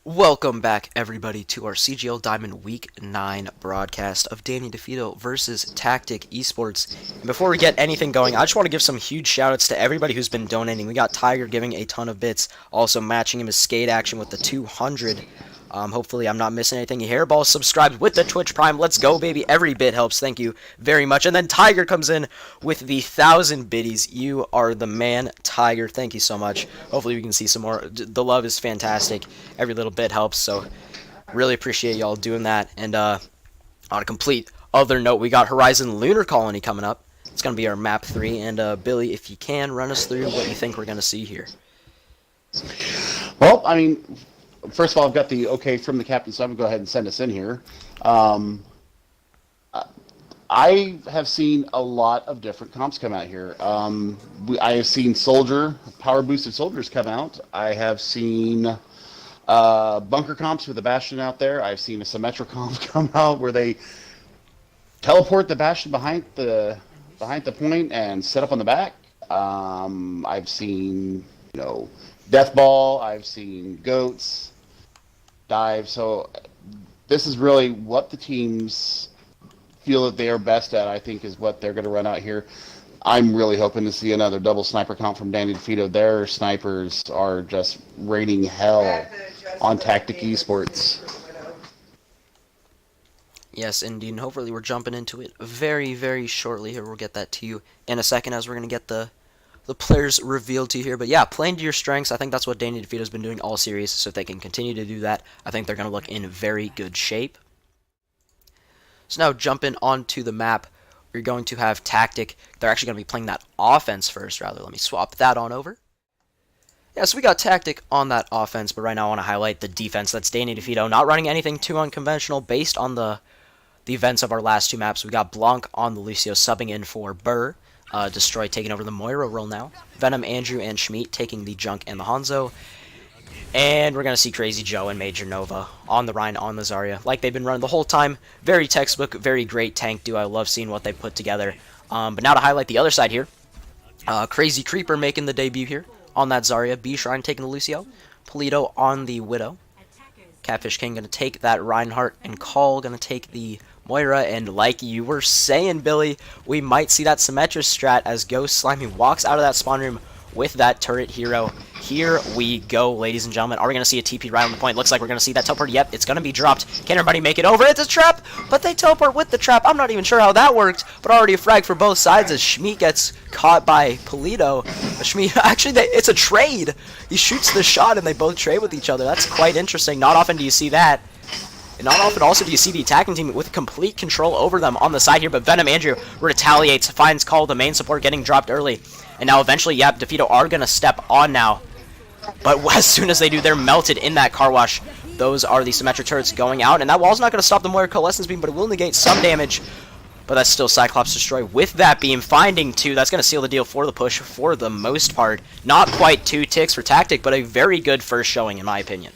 Welcome back, everybody, to our CGL Diamond Week 9 broadcast of Danny Defeato versus Tactic eSports. And before we get anything going, I just want to give some huge shoutouts to everybody who's been donating. We got Tiger giving a ton of bits, also matching him his skate action with the 200. Hopefully I'm not missing anything. Hairball subscribed with the Twitch Prime. Let's go, baby. Every bit helps. Thank you very much. And then Tiger comes in with the 1,000 biddies. You are the man, Tiger. Thank you so much. Hopefully we can see some more. The love is fantastic. Every little bit helps, so really appreciate y'all doing that. And on a complete other note, we got Horizon Lunar Colony coming up. It's going to be our map 3. And Billy, if you can, run us through what you think we're going to see here. Well, I mean, first of all, I've got the okay from the captain, so I'm going to go ahead and send us in here. I have seen a lot of different comps come out here. I have seen power boosted soldiers come out. I have seen bunker comps with the Bastion out there. I've seen a Symmetra comp come out where they teleport the Bastion behind the point and set up on the back. I've seen, Death Ball. I've seen Goats dive. So this is really what the teams feel that they are best at, I think, is what they're going to run out here. I'm really hoping to see another double sniper comp from Danny Defeato. Their snipers are just raining hell on Tactic eSports. Yes, indeed, and hopefully we're jumping into it very, very shortly here. We'll get that to you in a second as we're going to get the players revealed to you here. But yeah, playing to your strengths, I think that's what Danny DeVito's been doing all series, so if they can continue to do that, I think they're going to look in very good shape. So now jumping onto the map, we're going to have Tactic. They're actually going to be playing that offense first, rather. Let me swap that on over. Yeah, so we got Tactic on that offense, but right now I want to highlight the defense. That's Danny DeVito, not running anything too unconventional based on the events of our last two maps. We got Blanc on the Lucio subbing in for Burr. Destroy taking over the Moira role now. Venom, Andrew, and Schmeat taking the Junk and the Hanzo. And we're going to see Crazy Joe and Major Nova on the Rhine, on the Zarya, like they've been running the whole time. Very textbook, very great tank duo. I love seeing what they put together. But now to highlight the other side here. Crazy Creeper making the debut here on that Zarya. B-Shrine taking the Lucio. Polito on the Widow. Catfish King going to take that Reinhardt, and Call going to take the Moira. And like you were saying, Billy, we might see that Symmetra strat as Ghost Slimy walks out of that spawn room with that turret hero. Here we go, ladies and gentlemen. Are we going to see a TP right on the point? Looks like we're going to see that teleport. Yep, it's going to be dropped. Can everybody make it over? It's a trap, but they teleport with the trap. I'm not even sure how that worked, but already a frag for both sides as Schmeat gets caught by Polito. Schmeat, actually, it's a trade. He shoots the shot, and they both trade with each other. That's quite interesting. Not often do you see that. And not often also do you see the attacking team with complete control over them on the side here, but Venom Andrew retaliates, finds Call, the main support getting dropped early. And now eventually, yep, Defeato are going to step on now. But as soon as they do, they're melted in that car wash. Those are the Symmetra turrets going out, and that wall's not going to stop the Moira Coalescence Beam, but it will negate some damage. But that's still Cyclops Destroy with that beam, finding two. That's going to seal the deal for the push for the most part. Not quite 2 ticks for Tactic, but a very good first showing in my opinion.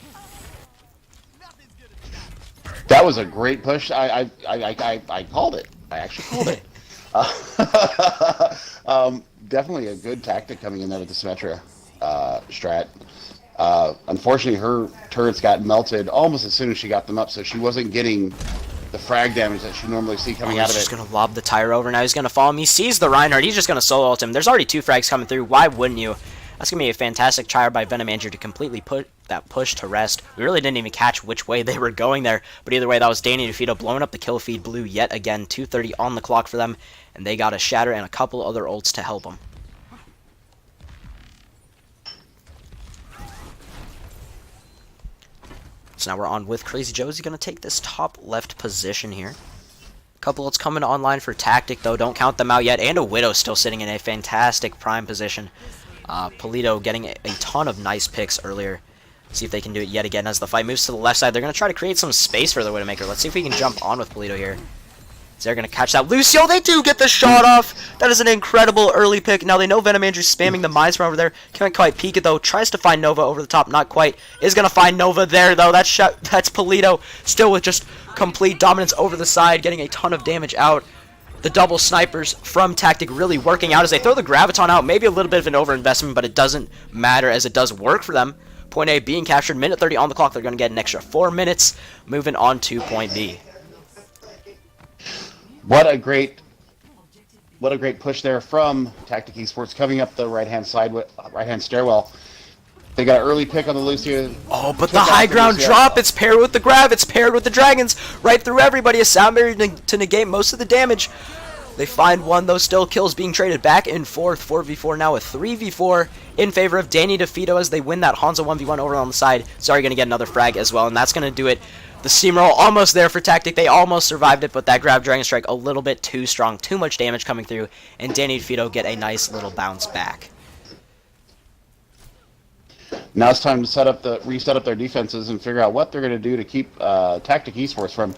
That was a great push. I called it. I actually called it. Definitely a good tactic coming in there with the Symmetra strat. Unfortunately, her turrets got melted almost as soon as she got them up, so she wasn't getting the frag damage that you normally see coming out of it. He's just going to lob the tire over. Now he's going to follow him. He sees the Reinhardt. He's just going to solo ult him. There's already 2 frags coming through. Why wouldn't you? That's going to be a fantastic tire by Venom Andrew to completely put that push to rest. We really didn't even catch which way they were going there. But either way, that was Danny DeFeato blowing up the kill feed. Blue yet again. 2:30 on the clock for them. And they got a Shatter and a couple other ults to help them. So now we're on with Crazy Joe. Is he going to take this top left position here? A couple ults coming online for Tactic, though. Don't count them out yet. And a Widow still sitting in a fantastic prime position. Polito getting a ton of nice picks earlier. See if they can do it yet again as the fight moves to the left side. They're going to try to create some space for the Widowmaker. Let's see if we can jump on with Polito here. So they're going to catch that. Lucio, they do get the shot off. That is an incredible early pick. Now they know Venom Andrew's spamming the mines from over there. Can't quite peek it, though. Tries to find Nova over the top. Not quite. Is going to find Nova there, though. That's Polito still with just complete dominance over the side. Getting a ton of damage out. The double snipers from Tactic really working out as they throw the Graviton out. Maybe a little bit of an overinvestment, but it doesn't matter as it does work for them. Point A being captured. Minute 30 on the clock. They're going to get an extra 4 minutes. Moving on to point B. What a great push there from Tactic Esports coming up the right-hand stairwell. They got an early pick on the Lucio. Oh, but the high ground drop, it's paired with the grab, it's paired with the dragons, right through everybody. A sound barrier to negate most of the damage. They find one, though, still kills being traded back and forth. 4v4 now, a 3v4 in favor of Danny Defeato as they win that Hanzo 1v1 over on the side. Sorry, going to get another frag as well, and that's going to do it. The steamroll almost there for Tactic. They almost survived it, but that grab Dragon Strike a little bit too strong. Too much damage coming through, and Danny Defeato get a nice little bounce back. Now it's time to reset up their defenses and figure out what they're going to do to keep Tactic Esports from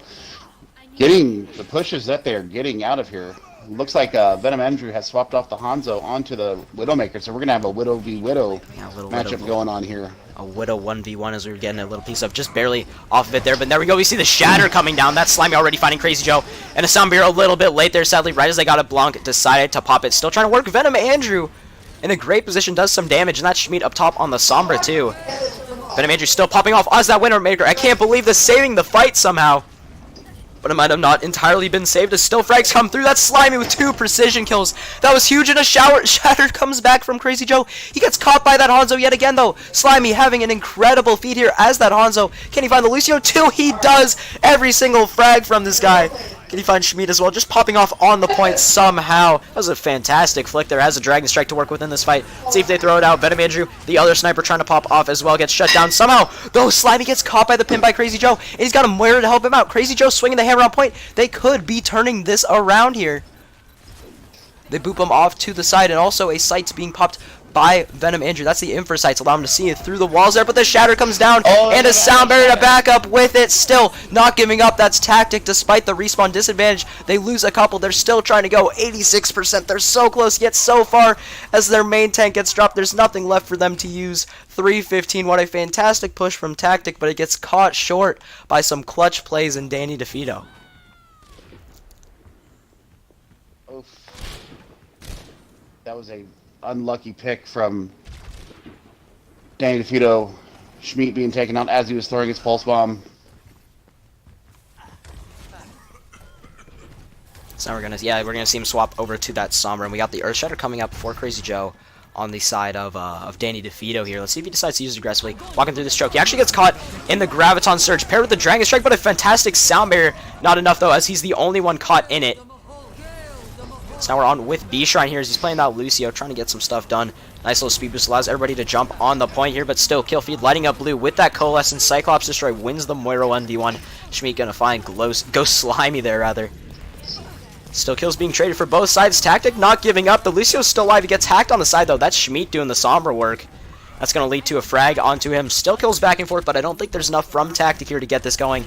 getting the pushes that they're getting out of here. Looks like Venom Andrew has swapped off the Hanzo onto the Widowmaker, so we're going to have a Widow v Widow matchup going on here. A Widow 1v1 as we were getting a little piece of just barely off of it there, but there we go. We see the Shatter coming down. That's Slimy already finding Crazy Joe, and a Sound Beer a little bit late there, sadly, right as they got it. Blanc decided to pop it. Still trying to work Venom Andrew in a great position, does some damage, and that's Schmid up top on the Sombra too. Venom Andrew still popping off as that Widowmaker. I can't believe this, saving the fight somehow. But it might have not entirely been saved as still frags come through. That's Slimy with 2 precision kills. That was huge, and a Shatter comes back from Crazy Joe. He gets caught by that Hanzo yet again, though. Slimy having an incredible feed here as that Hanzo. Can he find the Lucio? 2, he does. Every single frag from this guy. Can he find Schmid as well? Just popping off on the point somehow. That was a fantastic flick there. Has a Dragon Strike to work with in this fight. Let's see if they throw it out. Venom Andrew, the other sniper, trying to pop off as well. Gets shut down somehow. Though Slimy gets caught by the pin by Crazy Joe. And he's got a Moira to help him out. Crazy Joe swinging the hammer on point. They could be turning this around here. They boop him off to the side. And also a Sight's being popped by Venom Andrew. That's the infra sights, allow him to see it through the walls there, but the Shatter comes down, and a Sound Barrier to back up with it. Still not giving up. That's Tactic despite the respawn disadvantage. They lose a couple. They're still trying to go 86%. They're so close yet so far as their main tank gets dropped. There's nothing left for them to use. 3:15. What a fantastic push from Tactic, but it gets caught short by some clutch plays in Danny Defeato. Oof. That was a unlucky pick from Danny Defeato. Schmid being taken out as he was throwing his pulse bomb. So we're gonna see him swap over to that Sombra, and we got the Earth Shatter coming up for Crazy Joe on the side of Danny Defeato here. Let's see if he decides to use it aggressively. Walking through the stroke, he actually gets caught in the Graviton Surge paired with the Dragon Strike, but a fantastic Sound Barrier. Not enough though, as he's the only one caught in it. So now we're on with B-Shrine here as he's playing that Lucio, trying to get some stuff done. Nice little speed boost, allows everybody to jump on the point here, but still kill feed lighting up blue with that Coalescence. Cyclops Destroy wins the Moira 1v1. Schmid gonna find Ghost Slimy there, rather. Still kills being traded for both sides. Tactic not giving up. The Lucio's still alive. He gets hacked on the side, though. That's Schmid doing the Sombra work. That's going to lead to a frag onto him. Still kills back and forth, but I don't think there's enough from Tactic here to get this going.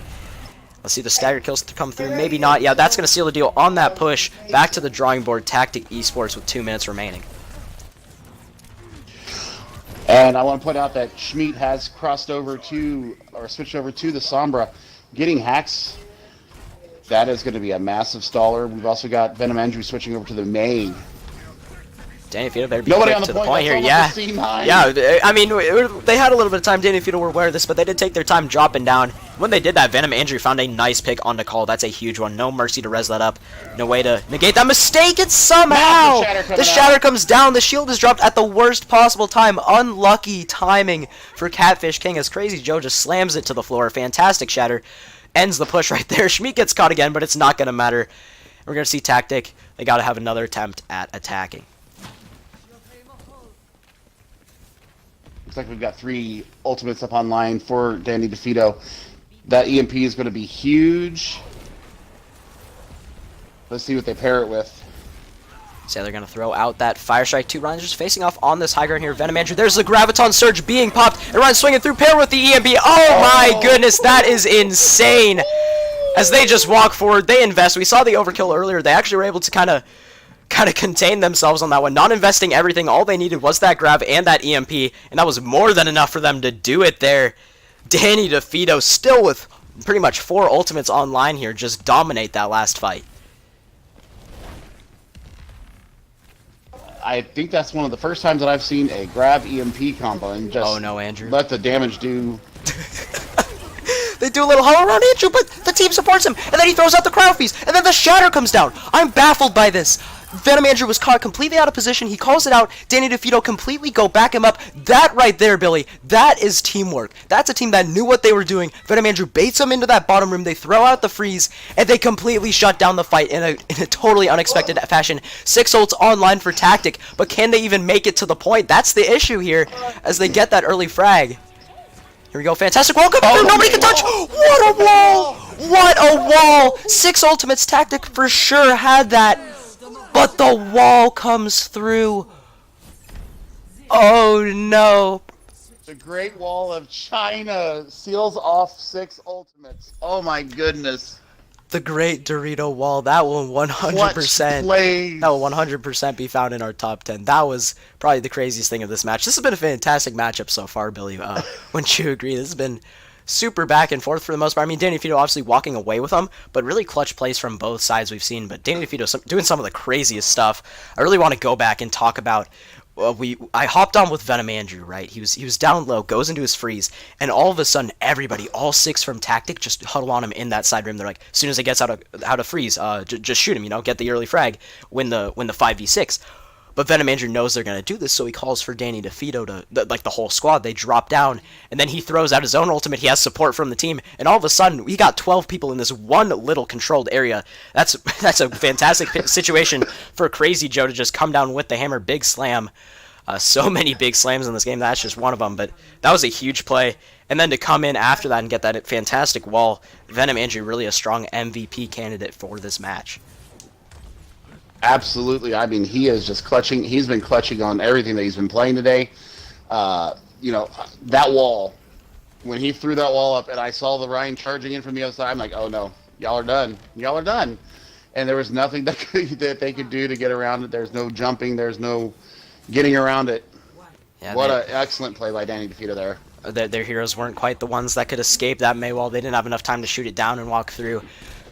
Let's see the stagger kills to come through. Maybe not. Yeah, that's going to seal the deal on that push. Back to the drawing board. Tactic Esports with 2 minutes remaining. And I want to point out that Schmid has switched over to the Sombra, getting hacks. That is going to be a massive staller. We've also got Venom Andrew switching over to the main. Danny Defeato better be Nobody quick on the to point. the point here. Yeah, yeah. I mean, they had a little bit of time. Danny Defeato were aware of this, but they did take their time dropping down. When they did that, Venom Andrew found a nice pick on the call. That's a huge one. No mercy to res that up. No way to negate that mistake. It's somehow the shatter comes down. The shield is dropped at the worst possible time. Unlucky timing for Catfish King as Crazy Joe just slams it to the floor. Fantastic shatter. Ends the push right there. Schmid gets caught again, but it's not going to matter. We're going to see Tactic. They got to have another attempt at attacking. Looks like we've got 3 ultimates up online for Danny Defeato. That EMP is going to be huge. Let's see what they pair it with. So they're going to throw out that Fire Strike. 2 Ryan's just facing off on this high ground here. Venom Andrew. There's the Graviton Surge being popped. And Ryan swinging through, pair with the EMP. Oh my goodness, that is insane. As they just walk forward, they invest. We saw the overkill earlier. They actually were able to kind of contain themselves on that one. Not investing everything. All they needed was that grab and that EMP. And that was more than enough for them to do it there. Danny Defeato still with pretty much 4 ultimates online here. Just dominate that last fight. I think that's one of the first times that I've seen a grab EMP combo and Oh just no, Andrew. let the damage do. They do a little hollow around Andrew, but the team supports him, and then he throws out the crowd feast, and then the shatter comes down. I'm baffled by this. Venom Andrew was caught completely out of position. He calls it out. Danny Defeato completely go back him up. That right there, Billy, that is teamwork. That's a team that knew what they were doing. Venom Andrew baits him into that bottom room. They throw out the freeze, and they completely shut down the fight in a totally unexpected fashion. 6 ults online for Tactic, but can they even make it to the point? That's the issue here, as they get that early frag. Here we go, fantastic wall coming through, nobody can touch! What a wall! What a wall! 6 ultimates, Tactic for sure had that, but the wall comes through. Oh no. The Great Wall of China seals off 6 ultimates. Oh my goodness. The Great Dorito Wall, that will 100%, that will 100% be found in our top 10. That was probably the craziest thing of this match. This has been a fantastic matchup so far, Billy. Wouldn't you agree? This has been super back and forth for the most part. I mean, Danny DeVito obviously walking away with them, but really clutch plays from both sides we've seen. But Danny DeVito doing some of the craziest stuff. I really want to go back and talk about. I hopped on with Venom Andrew, right? He was down low, goes into his freeze, and all of a sudden, everybody, all 6 from Tactic, just huddle on him in that side room. They're like, as soon as he gets out of freeze, just shoot him, get the early frag, win the 5v6. But Venom Andrew knows they're going to do this, so he calls for Danny DeFeato to, like the whole squad, they drop down, and then he throws out his own ultimate. He has support from the team, and all of a sudden, we got 12 people in this one little controlled area. That's a fantastic situation for Crazy Joe to just come down with the hammer, big slam. So many big slams in this game, that's just one of them, but that was a huge play. And then to come in after that and get that fantastic wall, Venom Andrew really a strong MVP candidate for this match. Absolutely. I mean, he is just clutching. He's been clutching on everything that he's been playing today. That wall, when he threw that wall up and I saw the Ryan charging in from the other side, I'm like, oh no, y'all are done. Y'all are done. And there was nothing that they could do to get around it. There's no jumping. There's no getting around it. Yeah, what an excellent play by Danny DeFeato there. Their heroes weren't quite the ones that could escape that Maywall. They didn't have enough time to shoot it down and walk through.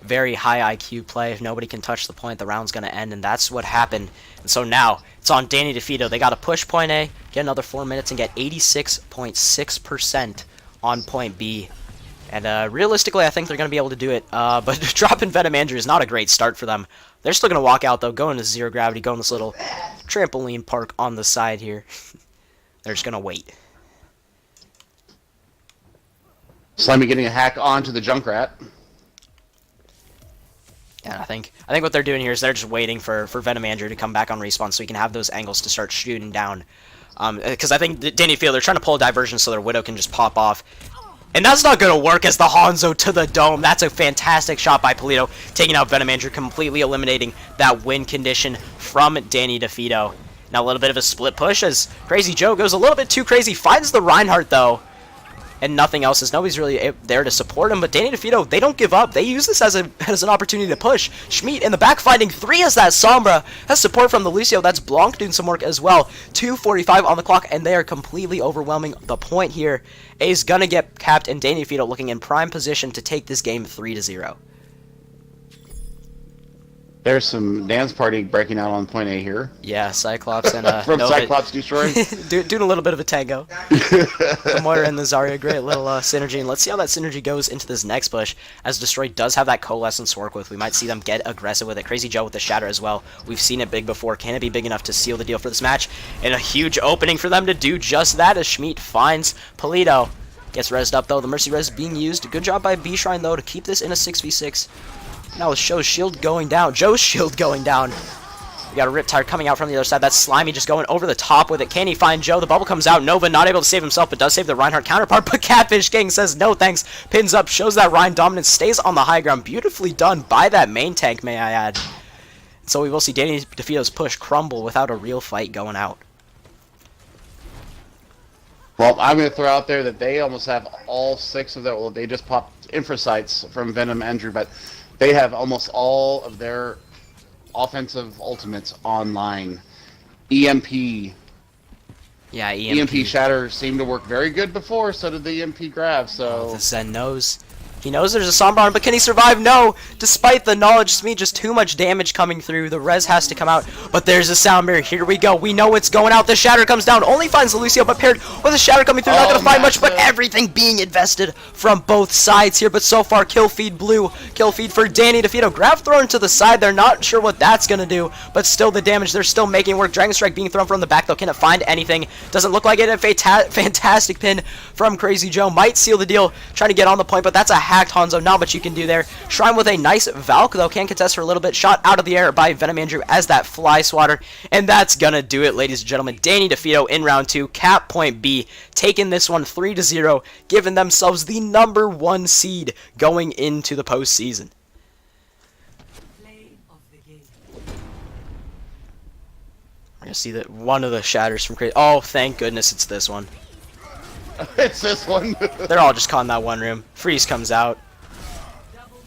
Very high IQ play. If nobody can touch the point, the round's going to end, and that's what happened. And so now, it's on Danny DeFeato. They got to push point A, get another 4 minutes, and get 86.6% on point B. And realistically, I think they're going to be able to do it. But dropping Venom Andrew is not a great start for them. They're still going to walk out, though, go into zero gravity, go in this little trampoline park on the side here. They're just going to wait. Slimy getting a hack onto the Junkrat. And I think what they're doing here is they're just waiting for Venom Andrew to come back on respawn so he can have those angles to start shooting down. Because I think Danny Field, they're trying to pull a diversion so their Widow can just pop off. And that's not going to work as the Hanzo to the dome. That's a fantastic shot by Polito, taking out Venom Andrew, completely eliminating that win condition from Danny DeFeato. Now a little bit of a split push as Crazy Joe goes a little bit too crazy, finds the Reinhardt though. And nothing else, as nobody's really there to support him. But Danny DeFeato, they don't give up. They use this as an opportunity to push. Schmidt in the back finding 3 as that Sombra has support from the Lucio. That's Blanc doing some work as well. 2:45 on the clock, and they are completely overwhelming the point here. A's gonna get capped, and Danny DeFeato looking in prime position to take this game 3-0. There's some dance party breaking out on point A here. Yeah, Cyclops and from Nova Cyclops Destroy. doing a little bit of a tango. The Moira and the Zarya, great little synergy, and let's see how that synergy goes into this next push, as Destroy does have that Coalescence to work with. We might see them get aggressive with it. Crazy Joe with the Shatter as well. We've seen it big before. Can it be big enough to seal the deal for this match? And a huge opening for them to do just that, as Schmidt finds Polito. Gets rezzed up though, the Mercy Res being used. Good job by B-Shrine though to keep this in a 6v6. Now with Joe's shield going down. We got a Riptide coming out from the other side. That's Slimy just going over the top with it. Can he find Joe? The bubble comes out. Nova not able to save himself, but does save the Reinhardt counterpart. But Catfish King says no thanks. Pins up, shows that Ryan dominance, stays on the high ground. Beautifully done by that main tank, may I add. So we will see Danny DeFeato's push crumble without a real fight going out. Well, I'm going to throw out there that they almost have all 6 of their... Well, they just popped Infrasights from Venom Andrew, but they have almost all of their offensive ultimates online. EMP. Yeah, EMP. EMP Shatter seemed to work very good before, so did the EMP Grab, so... The Zen knows. He knows there's a Sombra on, but can he survive? No! Despite the knowledge, it's me, just too much damage coming through. The res has to come out, but there's a Sound Mirror. Here we go. We know it's going out. The Shatter comes down. Only finds the Lucio, but paired with a Shatter coming through. Not going to find much, but everything being invested from both sides here. But so far, kill feed blue. Kill feed for Danny DeFeato. Grab thrown to the side. They're not sure what that's going to do, but still the damage. They're still making work. Dragon Strike being thrown from the back, though. Can it find anything? Doesn't look like it. A fantastic pin from Crazy Joe. Might seal the deal. Trying to get on the point, but that's a hacked Hanzo. Not much you can do there. Shrine with a nice Valk, though. Can contest for a little bit. Shot out of the air by Venom Andrew as that fly swatter. And that's gonna do it, ladies and gentlemen. Danny DeFeato in round 2. Cap Point B taking this one 3-0, giving themselves the #1 seed going into the postseason. We're gonna see that one of the shatters from Crazy. Oh, thank goodness it's this one. It's this one. They're all just caught in that one room. Freeze comes out.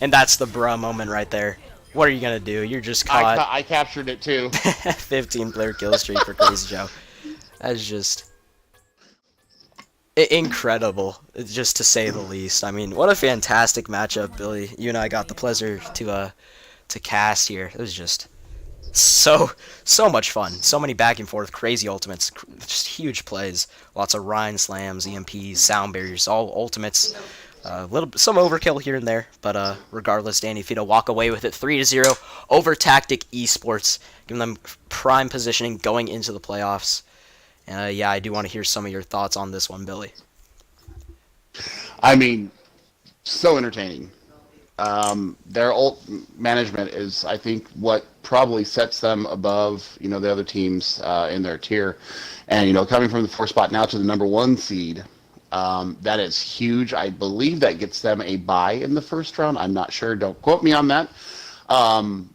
And that's the bruh moment right there. What are you going to do? You're just caught. I captured it too. 15-player kill streak for Crazy Joe. That's just incredible, just to say the least. I mean, what a fantastic matchup, Billy. You and I got the pleasure to cast here. It was just so much fun. So many back and forth, crazy ultimates, just huge plays. Lots of Rhine slams, EMPs, sound barriers, all ultimates. Some overkill here and there, but regardless, Danny DeFeato walk away with it 3-0 over Tactic eSports, giving them prime positioning going into the playoffs. And yeah, I do want to hear some of your thoughts on this one, Billy. I mean, so entertaining. Their ult management is, I think, what probably sets them above, the other teams in their tier. And, coming from the 4th spot now to the #1 seed, that is huge. I believe that gets them a bye in the first round. I'm not sure. Don't quote me on that.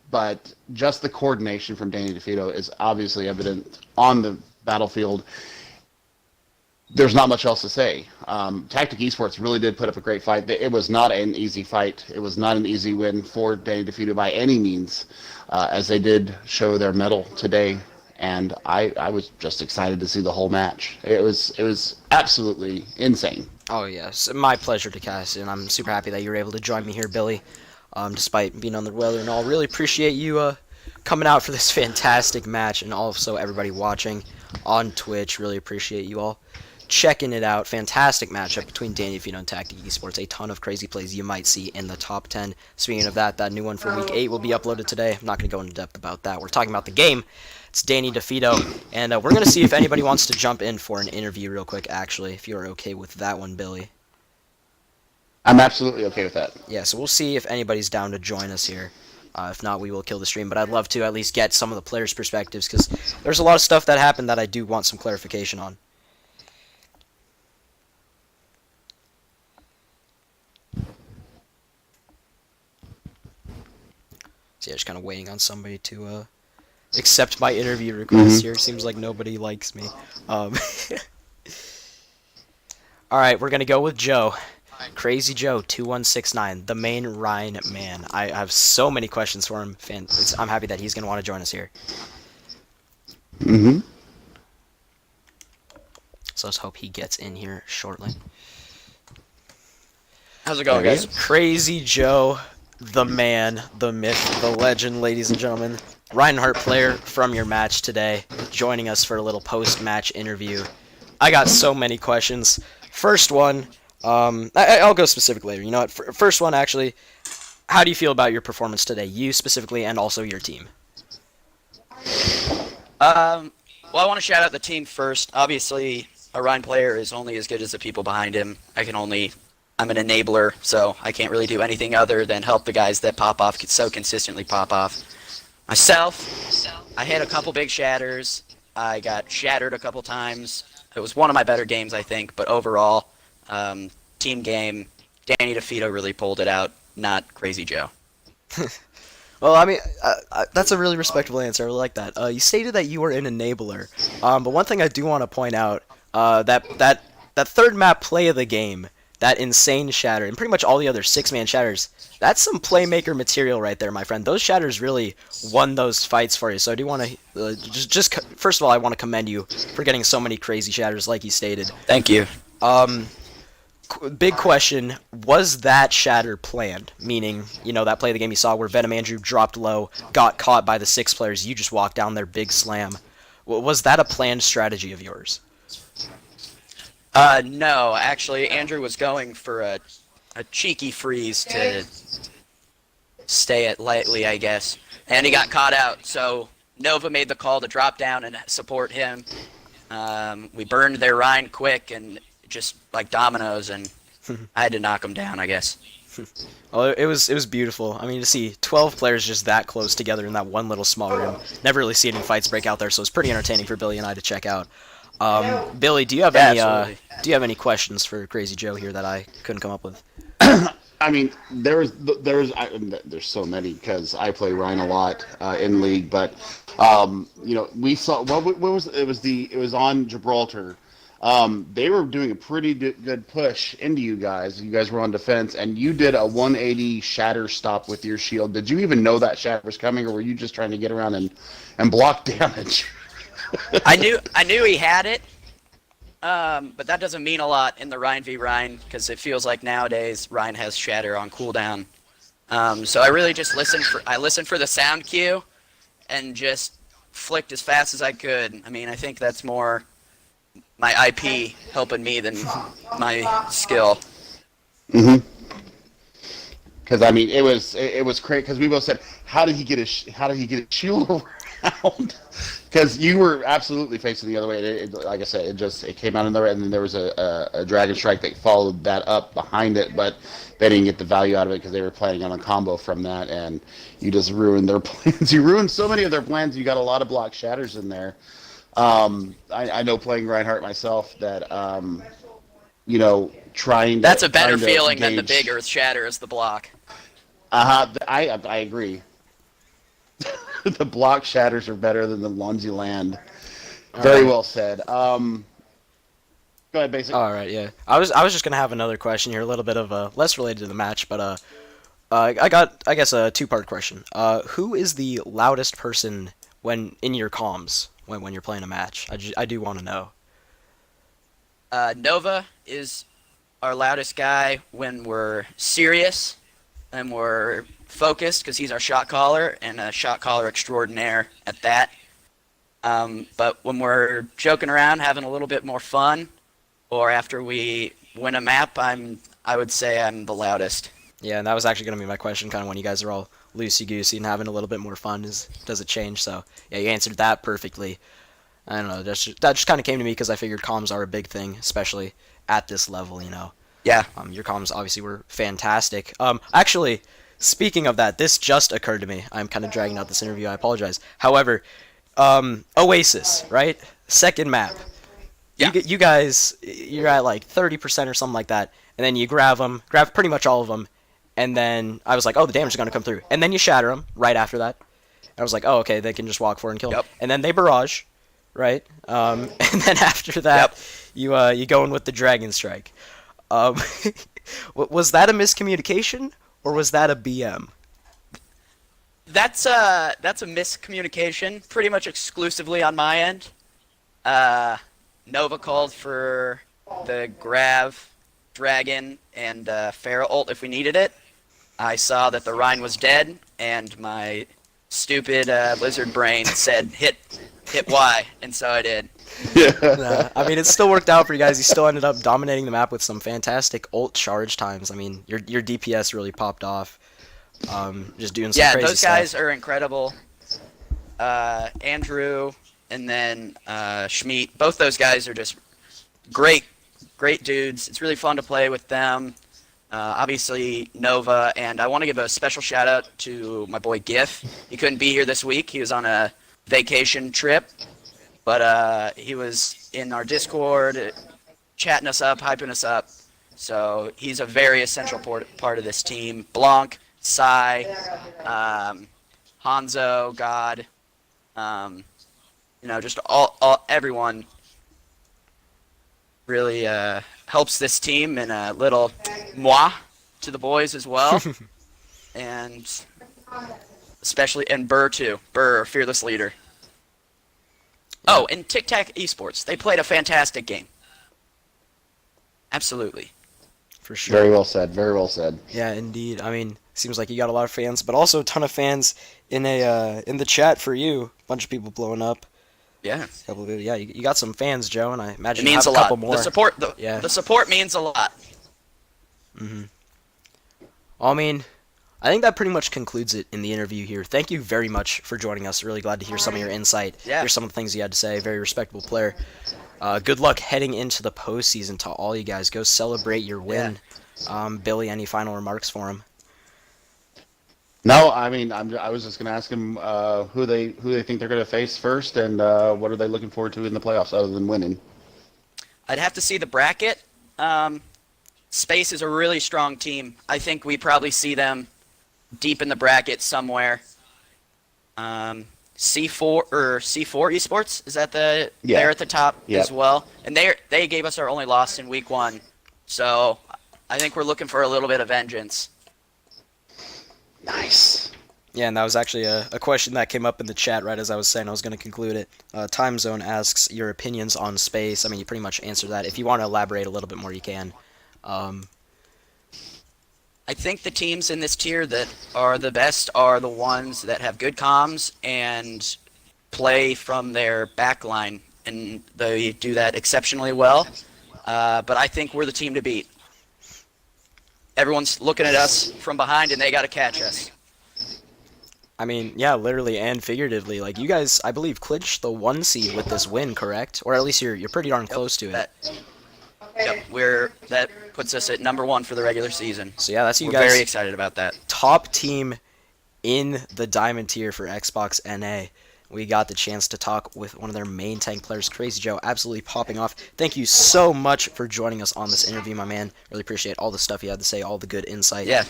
But just the coordination from Danny DeFeato is obviously evident on the battlefield. There's not much else to say. Tactic eSports really did put up a great fight. It was not an easy fight. It was not an easy win for Danny DeFeato by any means, as they did show their mettle today. And I was just excited to see the whole match. It was absolutely insane. Oh yes, my pleasure to cast, and I'm super happy that you were able to join me here, Billy. Despite being on the weather and all, really appreciate you coming out for this fantastic match, and also everybody watching on Twitch. Really appreciate you all checking it out. Fantastic matchup between Danny DeFeato and Tactic eSports. A ton of crazy plays you might see in the top 10. Speaking of that new one for Week 8 will be uploaded today. I'm not going to go into depth about that. We're talking about the game. It's Danny DeFeato, and we're going to see if anybody wants to jump in for an interview real quick, actually, if you're okay with that one, Billy. I'm absolutely okay with that. Yeah, so we'll see if anybody's down to join us here. If not, we will kill the stream, but I'd love to at least get some of the players' perspectives, because there's a lot of stuff that happened that I do want some clarification on. So yeah, just kind of waiting on somebody to accept my interview request here. Seems like nobody likes me. Alright, we're going to go with Joe. Crazy Joe 2169, the main Rhine man. I have so many questions for him. I'm happy that he's going to want to join us here. So let's hope he gets in here shortly. How's it going, guys? Crazy Joe, the man, the myth, the legend, ladies and gentlemen. Reinhardt player from your match today, joining us for a little post-match interview. I got so many questions. First one, I'll go specific later. You know what? First one, actually, how do you feel about your performance today? You specifically, and also your team. Well, I want to shout out the team first. Obviously, a Rhine player is only as good as the people behind him. I'm an enabler, so I can't really do anything other than help the guys that pop off so consistently pop off. Myself, I hit a couple big shatters. I got shattered a couple times. It was one of my better games, I think, but overall, team game, Danny DeFeato really pulled it out, not Crazy Joe. Well, I mean, that's a really respectable answer. I really like that. You stated that you were an enabler, but one thing I do want to point out, that third map play of the game, that insane shatter, and pretty much all the other 6-man shatters, that's some playmaker material right there, my friend. Those shatters really won those fights for you, so I do want to, first of all, I want to commend you for getting so many crazy shatters, like you stated. Thank you. Big question: was that shatter planned? Meaning, that play of the game you saw where Venom Andrew dropped low, got caught by the 6 players, you just walked down there, big slam. Was that a planned strategy of yours? No, actually, Andrew was going for a cheeky freeze to stay it lightly, I guess, and he got caught out. So Nova made the call to drop down and support him. We burned their Rhine quick and just like dominoes, and I had to knock him down, I guess. Well, it was beautiful. I mean, to see 12 players just that close together in that one little small room. Never really see any fights break out there, so it's pretty entertaining for Billy and I to check out. Billy, do you have any questions for Crazy Joe here that I couldn't come up with? I mean, there's so many because I play Ryan a lot in league, but we saw what was it was on Gibraltar. They were doing a pretty good push into you guys. You guys were on defense, and you did a 180 shatter stop with your shield. Did you even know that shatter was coming, or were you just trying to get around and block damage? I knew he had it, but that doesn't mean a lot in the Rhine v Rhine because it feels like nowadays Rhine has shatter on cooldown. So I really just listened for the sound cue and just flicked as fast as I could. I mean, I think that's more my IP helping me than my skill. Mm-hmm. Because I mean, it was crazy. Because we both said, how did he get his shield around? Because you were absolutely facing the other way. Like I said, it came out in the right, and then there was a dragon strike that followed that up behind it, but they didn't get the value out of it because they were planning on a combo from that, and you just ruined their plans. You ruined so many of their plans. You got a lot of block shatters in there. I know playing Reinhardt myself that trying. That's a better trying to feeling than the engage. big Earth shatter as the block. I agree. The block shatters are better than the ones you land. Very well said. Go ahead, Basic. All right, yeah. I was just gonna have another question here, a little bit of less related to the match, but I got, I guess, a two-part question. Who is the loudest person when in your comms when you're playing a match? I do want to know. Nova is our loudest guy when we're serious and we're focused because he's our shot caller and a shot caller extraordinaire at that. But when we're joking around, having a little bit more fun, or after we win a map, I would say I'm the loudest. Yeah, and that was actually gonna be my question, kind of when you guys are all loosey-goosey and having a little bit more fun, does it change? So yeah, you answered that perfectly. I don't know, that just kind of came to me because I figured comms are a big thing, especially at this level, Yeah. Your comms obviously were fantastic. Actually, speaking of that, this just occurred to me. I'm kind of dragging out this interview. I apologize. However, Oasis, right? Second map. Yeah. You guys, you're at like 30% or something like that, and then you grab pretty much all of them, and then I was like, oh, the damage is going to come through. And then you shatter them right after that. I was like, oh, okay, they can just walk forward and kill them. Yep. And then they barrage, right? And then after that, you go in with the Dragon Strike. Was that a miscommunication, or was that a BM? That's a miscommunication, pretty much exclusively on my end. Nova called for the Grav, Dragon, and Pharaoh ult if we needed it. I saw that the Rhine was dead, and my stupid lizard brain said hit Y, and so I did. I mean, it still worked out for you guys. You still ended up dominating the map with some fantastic ult charge times. I mean, your DPS really popped off. Just doing some crazy those stuff. guys are incredible. Andrew and then Schmeat, both those guys are just great dudes. It's really fun to play with them. Obviously Nova, and I want to give a special shout out to my boy Gif. He couldn't be here this week. He was on a vacation trip, but he was in our Discord, chatting us up, hyping us up. So he's a very essential part of this team. Blanc, Sai, Hanzo, God, just all everyone really helps this team, and a little moi to the boys as well, and especially and Burr too. Burr, fearless leader. Yeah. Oh, and Tic Tac eSports. They played a fantastic game. Absolutely. for sure. Very well said. Very well said. Yeah, indeed. I mean, seems like you got a lot of fans, but also a ton of fans in the chat for you. Bunch of people blowing up. Yeah, Couple of yeah, you got some fans, Joe, and I it imagine you means have a a couple lot. The more. support, Yeah. the support means a lot. hmm I mean, I think that pretty much concludes it in the interview here. Thank you very much for joining us. Really glad to hear some of your insight. Yeah. Hear some of the things you had to say. Very respectable player. Good luck heading into the postseason to all you guys. Go celebrate your win. Billy, any final remarks for him? No, I mean, I was just going to ask him who they think they're going to face first, and what are they looking forward to in the playoffs other than winning. I'd have to see the bracket. Space is a really strong team. I think we probably see them deep in the bracket somewhere. C4 or C4 eSports, is that they're at the top as well, and they gave us our only loss in week 1, so I think we're looking for a little bit of vengeance. Nice. Yeah, and that was actually a question that came up in the chat right as I was saying I was going to conclude it. Time Zone asks your opinions on space. I mean, you pretty much answered that. If you want to elaborate a little bit more, you can. I think the teams in this tier that are the best are the ones that have good comms and play from their back line, and they do that exceptionally well. But I think we're the team to beat. Everyone's looking at us from behind, and they got to catch us. I mean, yeah, literally and figuratively. Like, you guys, I believe, clinched the 1 seed with this win, correct? Or at least you're pretty darn close to it. That puts us at number 1 for the regular season. So yeah, that's you We're guys. very excited about that. Top team in the Diamond tier for Xbox NA. We got the chance to talk with one of their main tank players, Crazy Joe, absolutely popping off. Thank you so much for joining us on this interview, my man. Really appreciate all the stuff you had to say, all the good insight. Yeah.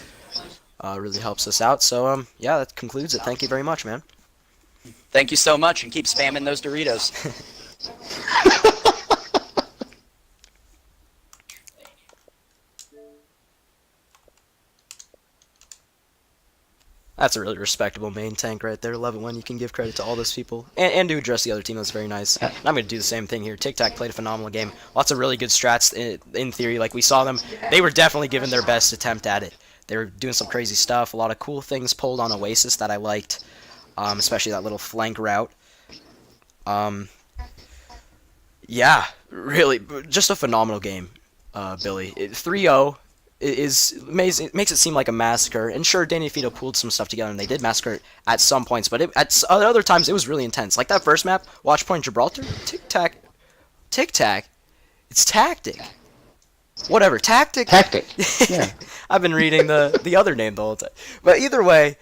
Really helps us out. So, yeah, that concludes it. Thank you very much, man. Thank you so much, and keep spamming those Doritos. That's a really respectable main tank right there. Love it when you can give credit to all those people. And to address the other team, that's very nice. And I'm going to do the same thing here. Tic Tac played a phenomenal game. Lots of really good strats in theory. Like, we saw them. They were definitely giving their best attempt at it. They were doing some crazy stuff. A lot of cool things pulled on Oasis that I liked. Especially that little flank route. Yeah, really. Just a phenomenal game, Billy. 3-0. Is amazing. It makes it seem like a massacre. And sure, Danny Defeato pulled some stuff together, and they did massacre it at some points. But at other times, it was really intense. Like that first map, Watch Point Gibraltar, Tic Tac, it's Tactic. Whatever, Tactic. Yeah. I've been reading the other name the whole time. But either way,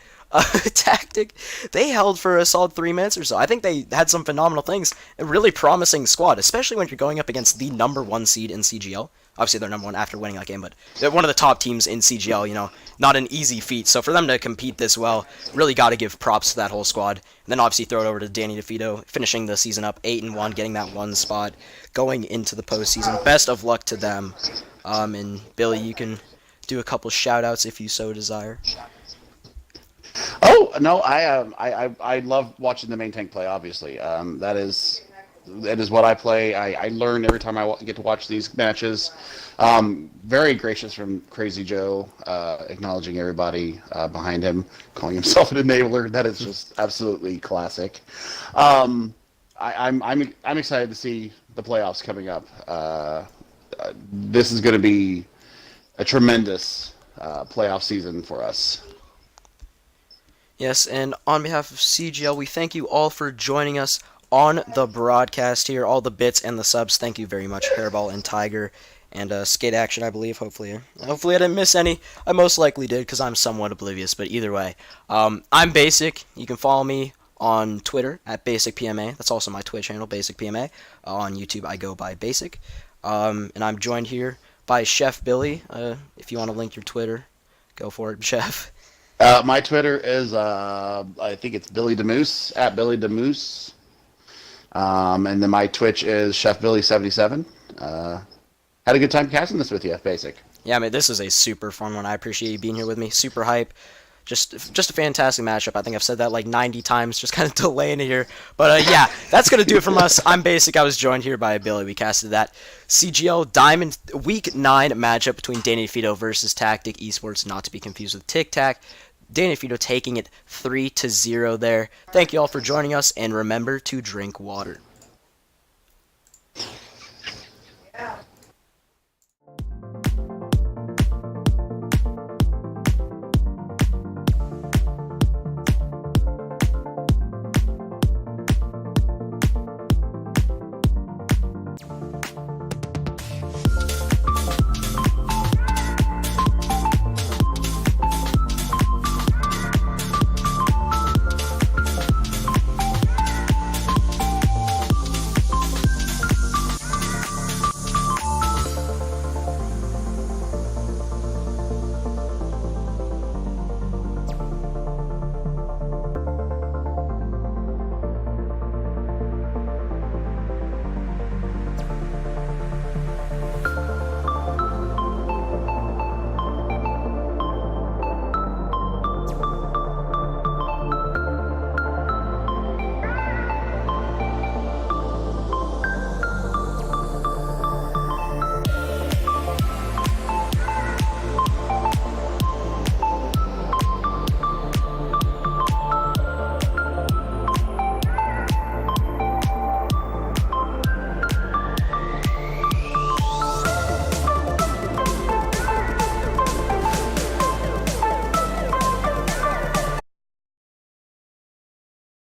Tactic, they held for a solid 3 minutes or so. I think they had some phenomenal things. A really promising squad, especially when you're going up against the number 1 seed in CGL. Obviously, they're number 1 after winning that game, but they're one of the top teams in CGL, you know, not an easy feat. So for them to compete this well, really got to give props to that whole squad. And then obviously throw it over to Danny Defeato, finishing the season up 8-1, getting that 1 spot, going into the postseason. Best of luck to them. And Billy, you can do a couple shout-outs if you so desire. Oh no, I love watching the main tank play. Obviously, that is what I play. I learn every time I get to watch these matches. Very gracious from Crazy Joe, acknowledging everybody behind him, calling himself an enabler. That is just absolutely classic. I'm excited to see the playoffs coming up. This is going to be a tremendous playoff season for us. Yes, and on behalf of CGL, we thank you all for joining us on the broadcast here. All the bits and the subs, thank you very much, Hairball and Tiger, and Skate Action, I believe. Hopefully I didn't miss any. I most likely did, because I'm somewhat oblivious, but either way. I'm Basic. You can follow me on Twitter at BasicPMA. That's also my Twitch channel, BasicPMA. On YouTube, I go by Basic. And I'm joined here by Chef Billy. If you want to link your Twitter, go for it, Chef. My Twitter is, I think it's Billy DeMoose, at Billy DeMoose. And then my Twitch is ChefBilly77. Had a good time casting this with you, Basic. Yeah, man, this is a super fun one. I appreciate you being here with me. Super hype. Just a fantastic matchup. I think I've said that like 90 times, just kind of delaying it here. But yeah, that's gonna do it from us. I'm Basic. I was joined here by Billy. We casted that CGL Diamond Week 9 matchup between Defeato versus Tactic Esports, not to be confused with Tic Tac. Defeato taking it 3-0 there. Thank you all for joining us, and remember to drink water.